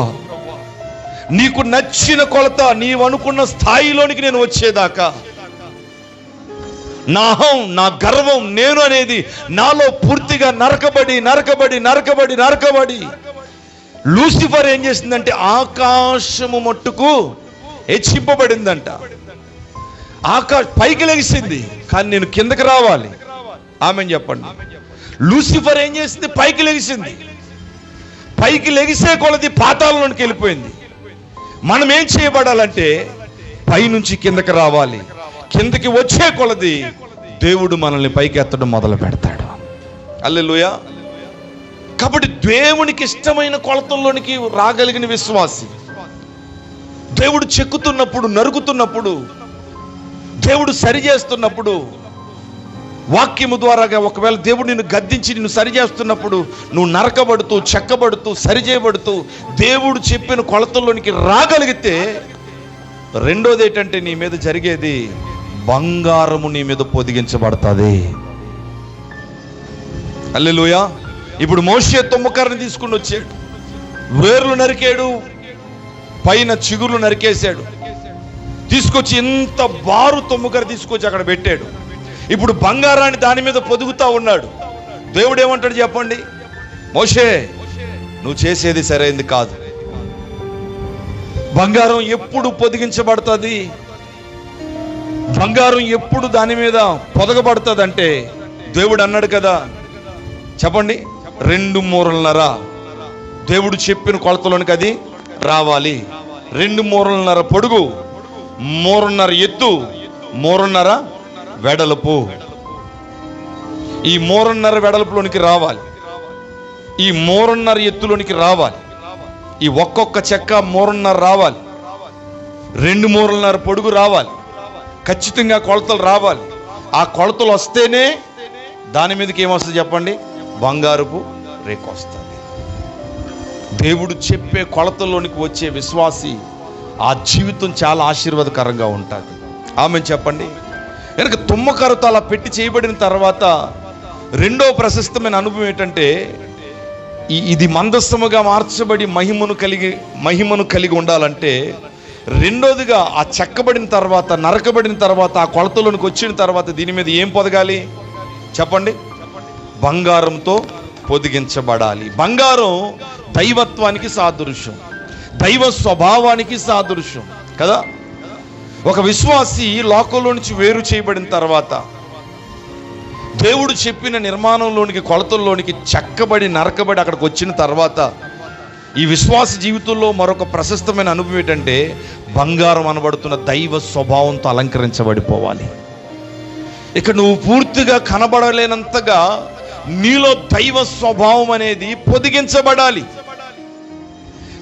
నీకు నచ్చిన కొలత, నీవు అనుకున్న స్థాయిలోనికి నేను వచ్చేదాకా, నా అహం, నా గర్వం, నేను అనేది నాలో పూర్తిగా నరకబడి లూసిఫర్ ఏం చేసిందంటే ఆకాశము మట్టుకు హెచ్చింపబడిందంట. పైకి లెగిసింది, కానీ నేను కిందకి రావాలి. ఆమెన్ చెప్పండి. లూసిఫర్ ఏం చేసింది? పైకి లెగిసింది. పైకి లెగిసే కొలది పాతాళంలోకి వెళ్ళిపోయింది. మనం ఏం చేయబడాలంటే పైనుంచి కిందకి రావాలి. కిందకి వచ్చే కొలది దేవుడు మనల్ని పైకి ఎత్తడం మొదలు పెడతాడు. హల్లెలూయా. కాబట్టి దేవునికి ఇష్టమైన కొలతల్లోనికి రాగలిగిన విశ్వాసి, దేవుడు చెక్కుతున్నప్పుడు, నరుకుతున్నప్పుడు, దేవుడు సరి చేస్తున్నప్పుడు, వాక్యము ద్వారాగా ఒకవేళ దేవుడు నిన్ను గద్దించి నిన్ను సరి చేస్తున్నప్పుడు నువ్వు నరకబడుతూ, చెక్కబడుతూ, సరిచేయబడుతూ దేవుడు చెప్పిన కొలతల్లోనికి రాగలిగితే, రెండోది ఏంటంటే నీ మీద జరిగేది బంగారము నీ మీద పొదిగించబడుతుంది. హల్లెలూయా. ఇప్పుడు మోషే తుమ్మకర్రని తీసుకుని వచ్చాడు, వేర్లు నరికాడు, పైన చిగుర్లు నరికేశాడు, తీసుకొచ్చి ఇంత బారు తుమ్మకర్ర తీసుకొచ్చి అక్కడ పెట్టాడు. ఇప్పుడు బంగారాన్ని దాని మీద పొదుగుతా ఉన్నాడు. దేవుడు ఏమంటాడు చెప్పండి? మోషే, నువ్వు చేసేది సరైంది కాదు. బంగారం ఎప్పుడు పొదిగించబడుతుంది, బంగారం ఎప్పుడు దాని మీద పొదగబడుతుంది అంటే దేవుడు అన్నాడు కదా, చెప్పండి, 2 మూరలున్నర దేవుడు చెప్పిన కొలతలోనికి అది రావాలి. 2 మూరలున్నర పొడుగు, 1.5 ఎత్తు, 1.5 వెడల్పు. ఈ 3.5 వెడల్పులోనికి రావాలి, ఈ 3.5 ఎత్తులోనికి రావాలి, ఈ ఒక్కొక్క చెక్క 3.5 రావాలి, 2 3.5 పొడుగు రావాలి, ఖచ్చితంగా కొలతలు రావాలి. ఆ కొలతలు వస్తేనే దాని మీదకి ఏమొస్తుంది చెప్పండి? బంగారపు రేకు వస్తుంది. దేవుడు చెప్పే కొలతల్లోనికి వచ్చే విశ్వాసి ఆ జీవితం చాలా ఆశీర్వాదకరంగా ఉంటుంది. ఆమె చెప్పండి. కనుక తుమ్మకరతో అలా పెట్టి చేయబడిన తర్వాత రెండో ప్రశస్తమైన అనుభవం ఏంటంటే, ఇది మందస్తముగా మార్చబడి మహిమను కలిగి ఉండాలంటే, రెండోదిగా ఆ చెక్కబడిన తర్వాత, నరకబడిన తర్వాత, ఆ కొలతలోనికి వచ్చిన తర్వాత దీని మీద ఏం పొదగాలి చెప్పండి? బంగారంతో పొదిగించబడాలి. బంగారం దైవత్వానికి సాదృశ్యం, దైవ స్వభావానికి సాదృశ్యం కదా. ఒక విశ్వాసి లోకంలో నుంచి వేరు చేయబడిన తర్వాత, దేవుడు చెప్పిన నిర్మాణంలోనికి, కొలతల్లోనికి చెక్కబడి నరకబడి అక్కడికి వచ్చిన తర్వాత, ఈ విశ్వాస జీవితంలో మరొక ప్రశస్తమైన అనుభవం ఏంటంటే, బంగారం అనబడుతున్న దైవ స్వభావంతో అలంకరించబడిపోవాలి. ఇక నువ్వు పూర్తిగా కనబడలేనంతగా నీలో దైవ స్వభావం అనేది పొదిగించబడాలి.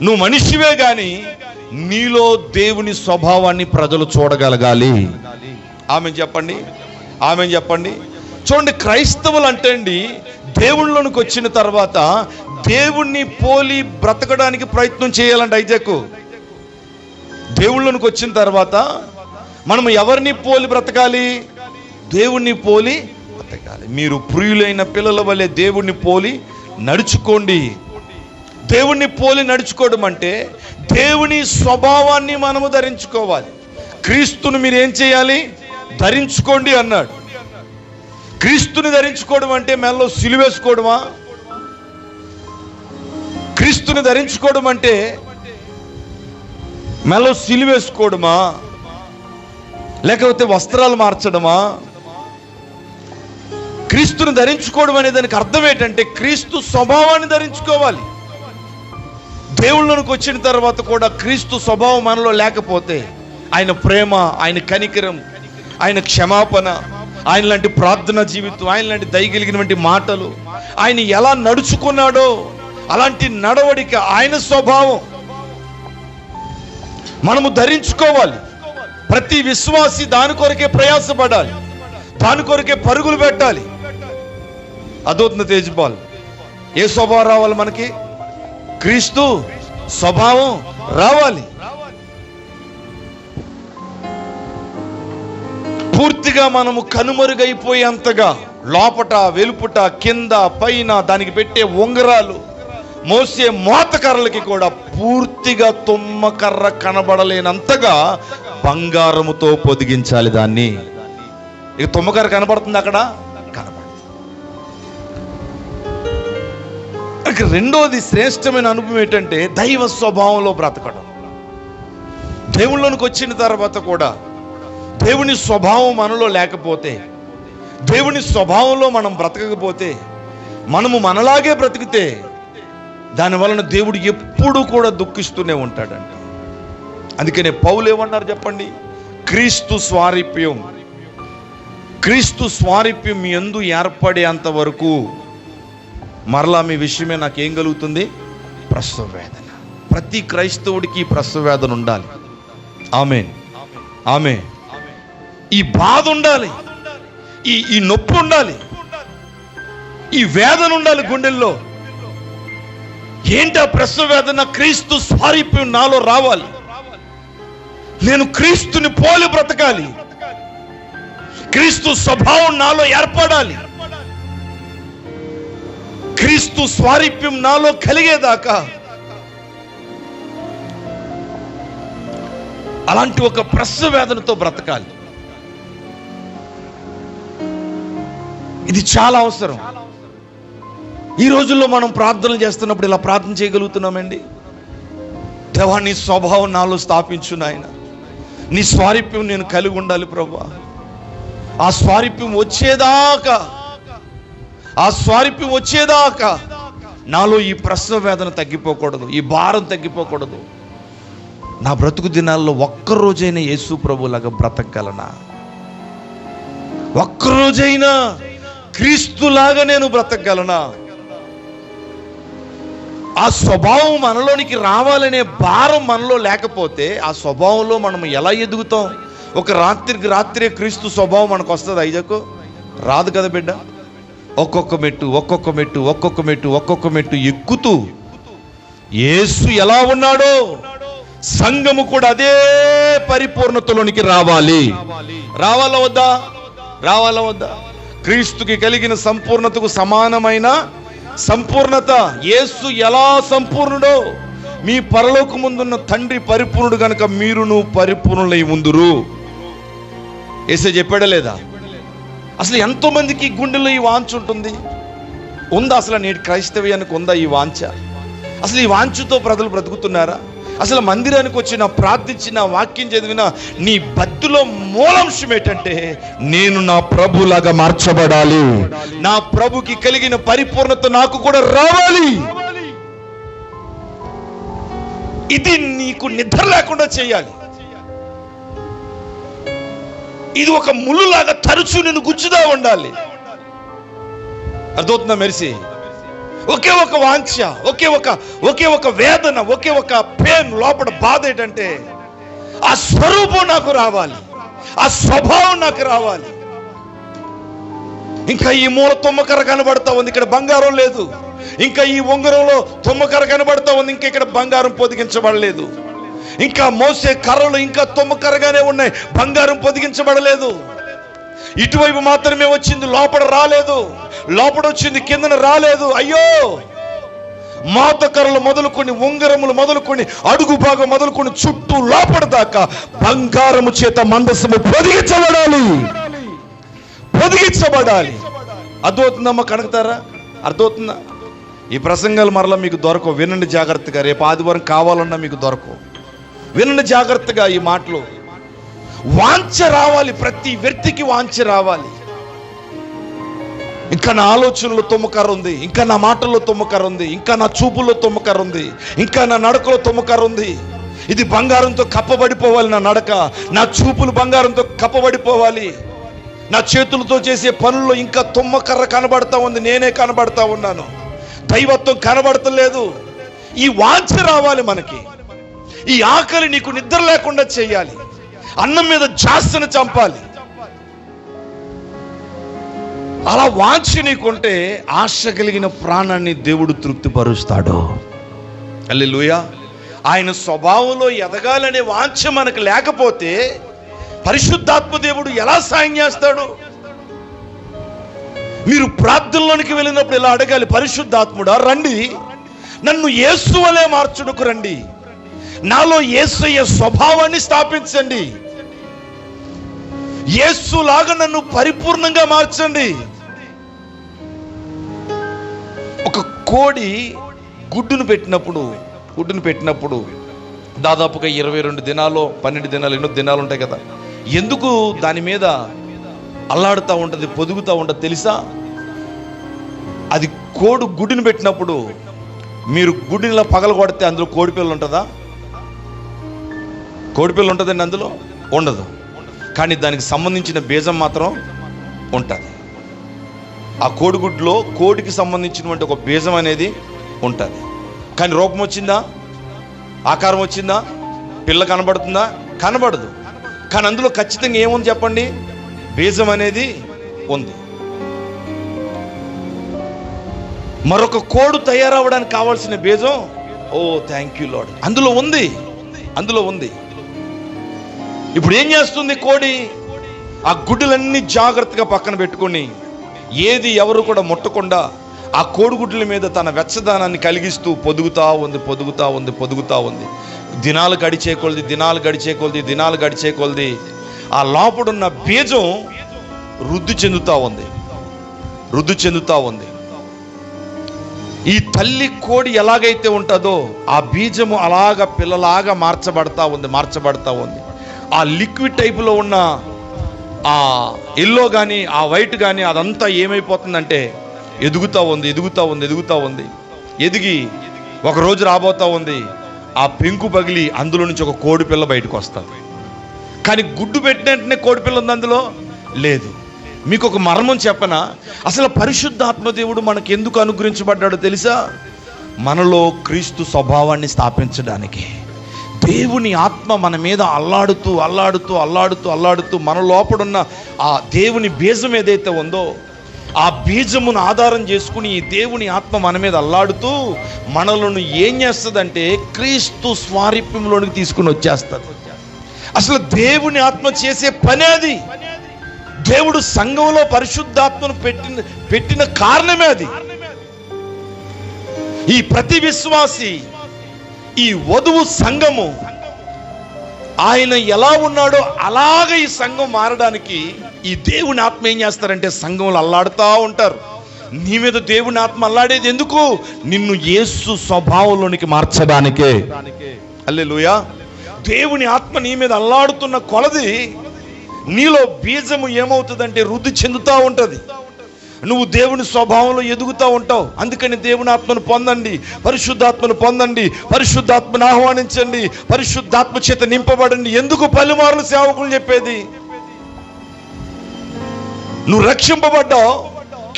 నువ్వు మనిషివే కానీ నీలో దేవుని స్వభావాన్ని ప్రజలు చూడగలగాలి. ఆమె చెప్పండి, ఆమె చెప్పండి. చూడండి, క్రైస్తవులు అంటే అండి, దేవుళ్ళలోనికి వచ్చిన తర్వాత దేవుణ్ణి పోలి బ్రతకడానికి ప్రయత్నం చేయాలంటే ఐజాకు. దేవుళ్ళలోనికి వచ్చిన తర్వాత మనం ఎవరిని పోలి బ్రతకాలి? దేవుణ్ణి పోలి బ్రతకాలి. మీరు ప్రియులైన పిల్లల వలె దేవుణ్ణి పోలి నడుచుకోండి. దేవుణ్ణి పోలి నడుచుకోవడం అంటే దేవుని స్వభావాన్ని మనము ధరించుకోవాలి. క్రీస్తును మీరు ఏం చేయాలి? ధరించుకోండి అన్నాడు. క్రీస్తుని ధరించుకోవడం అంటే మెల్లో సిలువేసుకోవడమా? క్రీస్తుని ధరించుకోవడం అంటే మెల్లో సిలువేసుకోవడమా? లేకపోతే వస్త్రాలు మార్చడమా? క్రీస్తుని ధరించుకోవడం అనే దానికి అర్థం ఏంటంటే క్రీస్తు స్వభావాన్ని ధరించుకోవాలి. దేవుళ్ళలోకి వచ్చిన తర్వాత కూడా క్రీస్తు స్వభావం మనలో లేకపోతే, ఆయన ప్రేమ, ఆయన కనికరం, ఆయన క్షమాపణ, ఆయన లాంటి ప్రార్థన జీవితం, ఆయన లాంటి దయగలిగినటువంటి మాటలు, ఆయన ఎలా నడుచుకున్నాడో అలాంటి నడవడిక, ఆయన స్వభావం మనము ధరించుకోవాలి. ప్రతి విశ్వాసి దాని కొరకే ప్రయాసపడాలి, దాని కొరకే పరుగులు పెట్టాలి. అదోత్న తేజ్పాల్, ఏ స్వభావం రావాలి మనకి? క్రీస్తు స్వభావం రావాలి. పూర్తిగా మనము కనుమరుగైపోయేంతగా లోపట, వెలుపుట, కింద, పైన దానికి పెట్టే ఉంగరాలు, మోసే మోతకర్రలకి కూడా పూర్తిగా తుమ్మకర్ర కనబడలేనంతగా బంగారముతో పొదిగించాలి దాన్ని. ఇక తుమ్మకర్ర కనబడుతుంది అక్కడ? కనబడుతుంది. రెండోది శ్రేష్టమైన అనుభవం ఏంటంటే దైవ స్వభావంలో బ్రతకడం. దేవుళ్ళలోనికి వచ్చిన తర్వాత కూడా దేవుని స్వభావం మనలో లేకపోతే, దేవుని స్వభావంలో మనం బ్రతకకపోతే, మనము మనలాగే బ్రతికితే దానివలన దేవుడు ఎప్పుడూ కూడా దుఃఖిస్తూనే ఉంటాడంట. అందుకనే పౌలు ఏమన్నారు చెప్పండి? క్రీస్తు స్వారూప్యం మీ యందు ఏర్పడేంత వరకు మరలా మీ విషయమే నాకేం కలుగుతుంది? ప్రసవ వేదన. ప్రతి క్రైస్తవుడికి ప్రసవ వేదన ఉండాలి. ఆమేన్, ఆమేన్. ఈ బాధ ఉండాలి, ఈ నొప్పి ఉండాలి, ఈ వేదన ఉండాలి గుండెల్లో. ఏంటి ఆ ప్రసవ వేదన? క్రీస్తు స్వారూప్యం నాలో రావాలి. నేను క్రీస్తుని పోలి బ్రతకాలి. క్రీస్తు స్వభావం నాలో ఏర్పడాలి. క్రీస్తు స్వారూప్యం నాలో కలిగేదాకా అలాంటి ఒక ప్రసవ వేదనతో బ్రతకాలి. ఇది చాలా అవసరం. ఈ రోజుల్లో మనం ప్రార్థనలు చేస్తున్నప్పుడు ఇలా ప్రార్థన చేయగలుగుతున్నామండి? దేవా, నీ స్వభావం నాలో స్థాపించు నాయన. నీ స్వారూప్యం నేను కలిగి ఉండాలి ప్రభువా. ఆ స్వారూప్యం వచ్చేదాకా నాలో ఈ ప్రసవ వేదన తగ్గిపోకూడదు, ఈ భారం తగ్గిపోకూడదు. నా బ్రతుకు దినాల్లో ఒక్కరోజైనా యేసు ప్రభులాగా బ్రతకగలనా? ఒక్కరోజైనా క్రీస్తులాగా నేను బ్రతకగలనా? ఆ స్వభావం మనలోనికి రావాలనే భారం మనలో లేకపోతే ఆ స్వభావంలో మనం ఎలా ఎదుగుతాం? ఒక రాత్రికి రాత్రే క్రీస్తు స్వభావం మనకు వస్తుంది ఐజాకు? రాదు కదా బిడ్డ. ఒక్కొక్క మెట్టు ఒక్కొక్క మెట్టు ఒక్కొక్క మెట్టు ఒక్కొక్క మెట్టు ఎక్కుతూ యేసు ఎలా ఉన్నాడో సంఘము కూడా అదే పరిపూర్ణతలోనికి రావాలి. రావాలా వద్దా? రావాలా వద్దా? క్రీస్తుకి కలిగిన సంపూర్ణతకు సమానమైన సంపూర్ణత. యేసు ఎలా సంపూర్ణుడో మీ పరలోక ముందున్న తండ్రి పరిపూర్ణుడు గనుక మీరును పరిపూర్ణులై ముందురు. యేసే చెప్పాడా లేదా? అసలు ఎంతో మందికి గుండెలో ఈ వాంఛ ఉంటుంది. ఉందా అసలు? నేటి క్రైస్తవ్యానికి ఉందా ఈ వాంఛ? అసలు ఈ వాంఛతో ప్రజలు బ్రతుకుతున్నారా? అసలు మందిరానికి వచ్చిన, ప్రార్థించిన, వాక్యం చదివిన నీ బద్దులో మూలాంశం ఏంటంటే నేను నా ప్రభులాగా మార్చబడాలి, నా ప్రభుకి కలిగిన పరిపూర్ణత నాకు కూడా రావాలి. ఇది నీకు నిద్ర లేకుండా చేయాలి. ఇది ఒక ముళ్ళులాగా తరచూ నేను గుచ్చుదా ఉండాలి. అర్థమవుతుందా మెరిసి? ఒకే ఒక వాంఛ, ఒకే ఒక వేదన, ఒకే ఒక పెయిన్, లోపల బాధ ఏంటంటే ఆ స్వరూపం నాకు రావాలి, ఆ స్వభావం నాకు రావాలి. ఇంకా ఈ మూల తుమ్మకర కనబడతా ఉంది, ఇక్కడ బంగారం లేదు. ఇంకా ఈ ఉంగరంలో తుమ్మకర కనబడతా ఉంది, ఇంకా ఇక్కడ బంగారం పొదిగించబడలేదు. ఇంకా మోసే కర్రలు ఇంకా తుమ్మకరగానే ఉన్నాయి, బంగారం పొదిగించబడలేదు. ఇటువైపు మాత్రమే వచ్చింది, లోపల రాలేదు. లోపల వచ్చింది, కిందన రాలేదు. అయ్యో, మాత కర్రలు మొదలుకొని, ఉంగరములు మొదలుకొని, అడుగు భాగం మొదలుకొని, చుట్టూ లోపల దాకా బంగారము చేత మందసము పొదిగించబడాలి. అర్థమవుతుందమ్మా? కనుకుతారా? అర్థమవుతుందా? ఈ ప్రసంగాలు మరలా మీకు దొరకవు. వినండి జాగ్రత్తగా. రేపు ఆదివారం కావాలన్నా మీకు దొరకవు. వినండి జాగ్రత్తగా ఈ మాటలు. వాంఛ రావాలి, ప్రతి వ్యక్తికి వాంఛ రావాలి. ఇంకా నా ఆలోచనలో తుమ్మకర ఉంది, ఇంకా నా మాటల్లో తుమ్మకర ఉంది, ఇంకా నా చూపుల్లో తుమ్మకర ఉంది, ఇంకా నా నడకలో తుమ్మకర ఉంది. ఇది బంగారంతో కప్పబడిపోవాలి. నా నడక, నా చూపులు బంగారంతో కప్పబడిపోవాలి. నా చేతులతో చేసే పనుల్లో ఇంకా తుమ్మకర్ర కనబడతా ఉంది, నేనే కనబడతా ఉన్నాను, దైవత్వం కనబడతలేదు. ఈ వాంఛ రావాలి మనకి. ఈ ఆకలి నీకు నిద్ర లేకుండా చేయాలి. అన్నం మీద జాస్తిని చంపాలి. అలా వాంఛ నీకుంటే ఆశ కలిగిన ప్రాణాన్ని దేవుడు తృప్తిపరుస్తాడు. హల్లెలూయా. ఆయన స్వభావంలో ఎదగాలనే వాంఛ మనకు లేకపోతే పరిశుద్ధాత్మ దేవుడు ఎలా సాయం చేస్తాడు? మీరు ప్రార్థనలోనికి వెళ్ళినప్పుడు ఇలా అడగాలి, పరిశుద్ధాత్ముడా రండి, నన్ను యేసు వలె మార్చుటకు రండి, నాలో యేసయ్య స్వభావాన్ని స్థాపించండి, యేసులాగా నన్ను పరిపూర్ణంగా మార్చండి. ఒక కోడి గుడ్డును పెట్టినప్పుడు దాదాపుగా 22 దినాలు 12 దినాలు ఎన్నో దినాలు ఉంటాయి కదా. ఎందుకు దాని మీద అల్లాడుతూ ఉంటుంది, పొదుగుతూ ఉంటుంది తెలుసా? అది కోడి గుడ్డును పెట్టినప్పుడు మీరు గుడ్డునిలా పగల కొడితే అందులో కోడిపిల్ల ఉంటుందా? కోడిపిల్ల ఉంటుందండి? అందులో ఉండదు. కానీ దానికి సంబంధించిన బీజం మాత్రం ఉంటుంది. ఆ కోడిగుడ్లో కోడికి సంబంధించినటువంటి ఒక బీజం అనేది ఉంటుంది. కానీ రూపం వచ్చిందా? ఆకారం వచ్చిందా? పిల్ల కనబడుతుందా? కనబడదు. కానీ అందులో ఖచ్చితంగా ఏముంది చెప్పండి? బీజం అనేది ఉంది. మరొక కోడు తయారవడానికి కావాల్సిన బీజం, ఓ థ్యాంక్ యూ లార్డ్, అందులో ఉంది. ఇప్పుడు ఏం చేస్తుంది కోడి? ఆ గుడ్డులన్నీ జాగ్రత్తగా పక్కన పెట్టుకొని ఏది ఎవరు కూడా ముట్టకుండా ఆ కోడిగుడ్ల మీద తన వెచ్చదనాన్ని కలిగిస్తూ పొదుగుతా ఉంది. దినాలు గడిచే కొలది ఆ లోపడున్న బీజం వృద్ధి చెందుతా ఉంది. ఈ తల్లి కోడి ఎలాగైతే ఉంటుందో ఆ బీజము అలాగా పిల్లలాగా మార్చబడతా ఉంది. ఆ లిక్విడ్ టైపులో ఉన్న ఆ ఎల్లో కానీ ఆ వైట్ కానీ అదంతా ఏమైపోతుందంటే ఎదుగుతూ ఉంది. ఎదిగి ఒక రోజు రాబోతా ఉంది, ఆ పెంకు పగిలి అందులో నుంచి ఒక కోడి పిల్ల బయటకు వస్తుంది. కానీ గుడ్డు పెట్టిన వెంటనే కోడి పిల్ల ఉంది అందులో లేదు. మీకు ఒక మర్మం చెప్పనా? అసలు పరిశుద్ధాత్మ దేవుడు మనకు ఎందుకు అనుగ్రహించబడ్డాడో తెలుసా? మనలో క్రీస్తు స్వభావాన్ని స్థాపించడానికి. దేవుని ఆత్మ మన మీద అల్లాడుతూ అల్లాడుతూ అల్లాడుతూ అల్లాడుతూ మన లోపడున్న ఆ దేవుని బీజం ఏదైతే ఉందో ఆ బీజమును ఆధారం చేసుకుని ఈ దేవుని ఆత్మ మన మీద అల్లాడుతూ మనలను ఏం చేస్తుందంటే క్రీస్తు స్వారూప్యంలోనికి తీసుకుని వచ్చేస్తుంది. అసలు దేవుని ఆత్మ చేసే పని అది. దేవుడు సంఘంలో పరిశుద్ధాత్మను పెట్టిన కారణమే అది. ఈ ప్రతి విశ్వాసి, ఈ వధువు సంఘము, ఆయన ఎలా ఉన్నాడో అలాగ ఈ సంఘం మారడానికి ఈ దేవుని ఆత్మ ఏం చేస్తారంటే సంఘంలో అల్లాడుతూ ఉంటారు. నీ మీద దేవుని ఆత్మ అల్లాడేది ఎందుకు? నిన్ను యేసు స్వభావంలోనికి మార్చడానికే. హల్లెలూయా. దేవుని ఆత్మ నీ మీద అల్లాడుతున్న కొలది నీలో బీజము ఏమవుతుందంటే వృద్ధి చెందుతూ ఉంటుంది. నువ్వు దేవుని స్వభావంలో ఎదుగుతూ ఉంటావు. అందుకని దేవుని ఆత్మను పొందండి, పరిశుద్ధాత్మను పొందండి, పరిశుద్ధాత్మను ఆహ్వానించండి, పరిశుద్ధాత్మ చేత నింపబడండి. ఎందుకు పలుమార్లు సేవకులు చెప్పేది? నువ్వు రక్షింపబడ్డావు,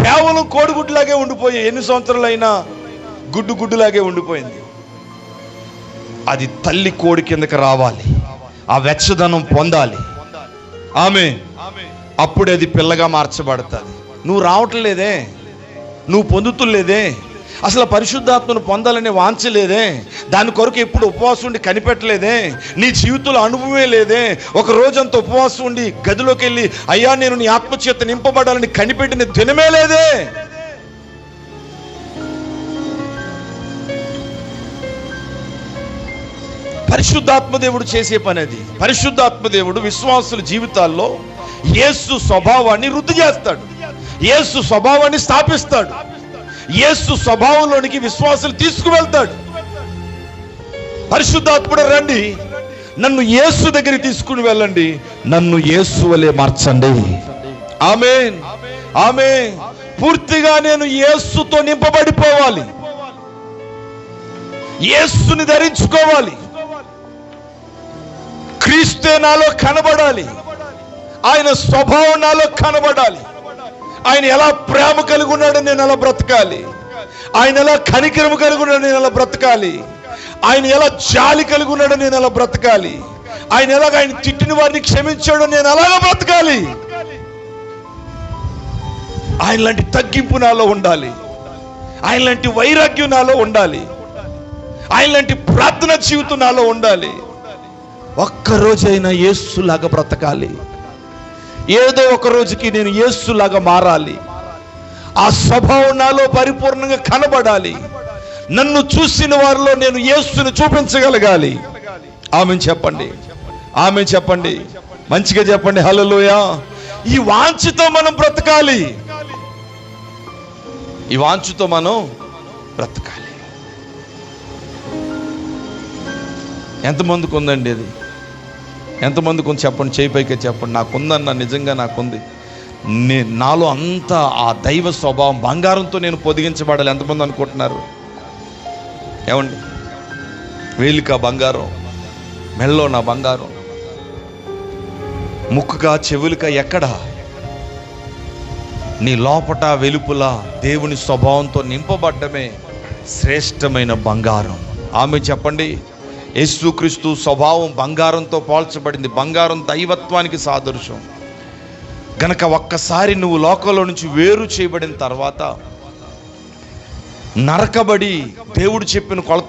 కేవలం కోడిగుడ్డులాగే ఉండిపోయి ఎన్ని సంవత్సరాలైనా గుడ్డులాగే ఉండిపోయింది. అది తల్లి కోడి కిందకి రావాలి, ఆ వెచ్చదనం పొందాలి. ఆమేన్. అప్పుడే అది పిల్లగా మార్చబడుతుంది. నువ్వు రావట్లేదే, నువ్వు పొందుతులేదే, అసలు పరిశుద్ధాత్మను పొందాలనే వాంచలేదే, దాని కొరకు ఎప్పుడు ఉపవాసం ఉండి కనిపెట్టలేదే, నీ జీవితంలో అనుభవమే లేదే. ఒక రోజంతా ఉపవాసం ఉండి గదిలోకి వెళ్ళి అయ్యా నేను నీ ఆత్మచేత నింపబడాలని కనిపెట్టిన దినమే లేదే. పరిశుద్ధాత్మ దేవుడు చేసే పని అది. పరిశుద్ధాత్మ దేవుడు విశ్వాసుల జీవితాల్లో యేసు స్వభావాన్ని వృద్ధి చేస్తాడు, యేసు స్వభావాన్ని స్థాపిస్తాడు, యేసు స్వభావంలోనికి విశ్వాసులు తీసుకువెళ్తాడు. పరిశుద్ధాత్ముడు రండి, నన్ను యేసు దగ్గరికి తీసుకుని వెళ్ళండి, నన్ను యేసు వలె మార్చండి. ఆమేన్, ఆమేన్. పూర్తిగా నేను యేసుతో నింపబడిపోవాలి, యేసుని ధరించుకోవాలి, క్రీస్తే నాలో కనబడాలి, ఆయన స్వభావం నాలో కనబడాలి. ఆయన ఎలా ప్రేమ కలిగి ఉన్నాడో నేను అలా బ్రతకాలి, ఆయన ఎలా కనికరము కలిగి ఉన్నాడో నేను అలా బ్రతకాలి, ఆయన ఎలా జాలి కలిగి ఉన్నాడో నేను అలా బ్రతకాలి, ఆయన ఎలాగ ఆయన తిట్టిన వారిని క్షమించాడో నేను అలాగా బ్రతకాలి. ఆయన లాంటి తగ్గింపు నాలో ఉండాలి, ఆయన లాంటి వైరాగ్యం నాలో ఉండాలి, ఆయన లాంటి ప్రార్థన జీవితం నాలో ఉండాలి. ఒక్కరోజైనా యేసులాగా బ్రతకాలి, ఏదో ఒక రోజుకి నేను యేసులాగా మారాలి, ఆ స్వభావం నాలో పరిపూర్ణంగా కనబడాలి, నన్ను చూసిన వారిలో నేను యేసుని చూపించగలగాలి. ఆమేన్ చెప్పండి, ఆమేన్ చెప్పండి, మంచిగా చెప్పండి. హల్లెలూయా. ఈ వాంఛతో మనం బ్రతకాలి, ఈ వాంఛతో మనం బ్రతకాలి. ఎంతమందికి ఉందండి అది? ఎంతమందికి ఉంది చెప్పండి, చేయి పైకి చెప్పండి. నాకుందన్న, నిజంగా నాకుంది. నాలో అంతా ఆ దైవ స్వభావం, బంగారంతో నేను పొదిగించబడాలి. ఎంతమంది అనుకుంటున్నారు? ఏమండి, వేలిక బంగారం, మెల్లో నా బంగారం, ముక్కుగా చెవులుక ఎక్కడ? నీ లోపట వెలుపుల దేవుని స్వభావంతో నింపబడ్డమే శ్రేష్టమైన బంగారం. ఆమె చెప్పండి. యేసుక్రీస్తు స్వభావం బంగారంతో పోల్చబడింది. బంగారం దైవత్వానికి సాదృశ్యం గనక ఒక్కసారి నువ్వు లోకంలో నుంచి వేరు చేయబడిన తర్వాత నరకబడి దేవుడు చెప్పిన కొలత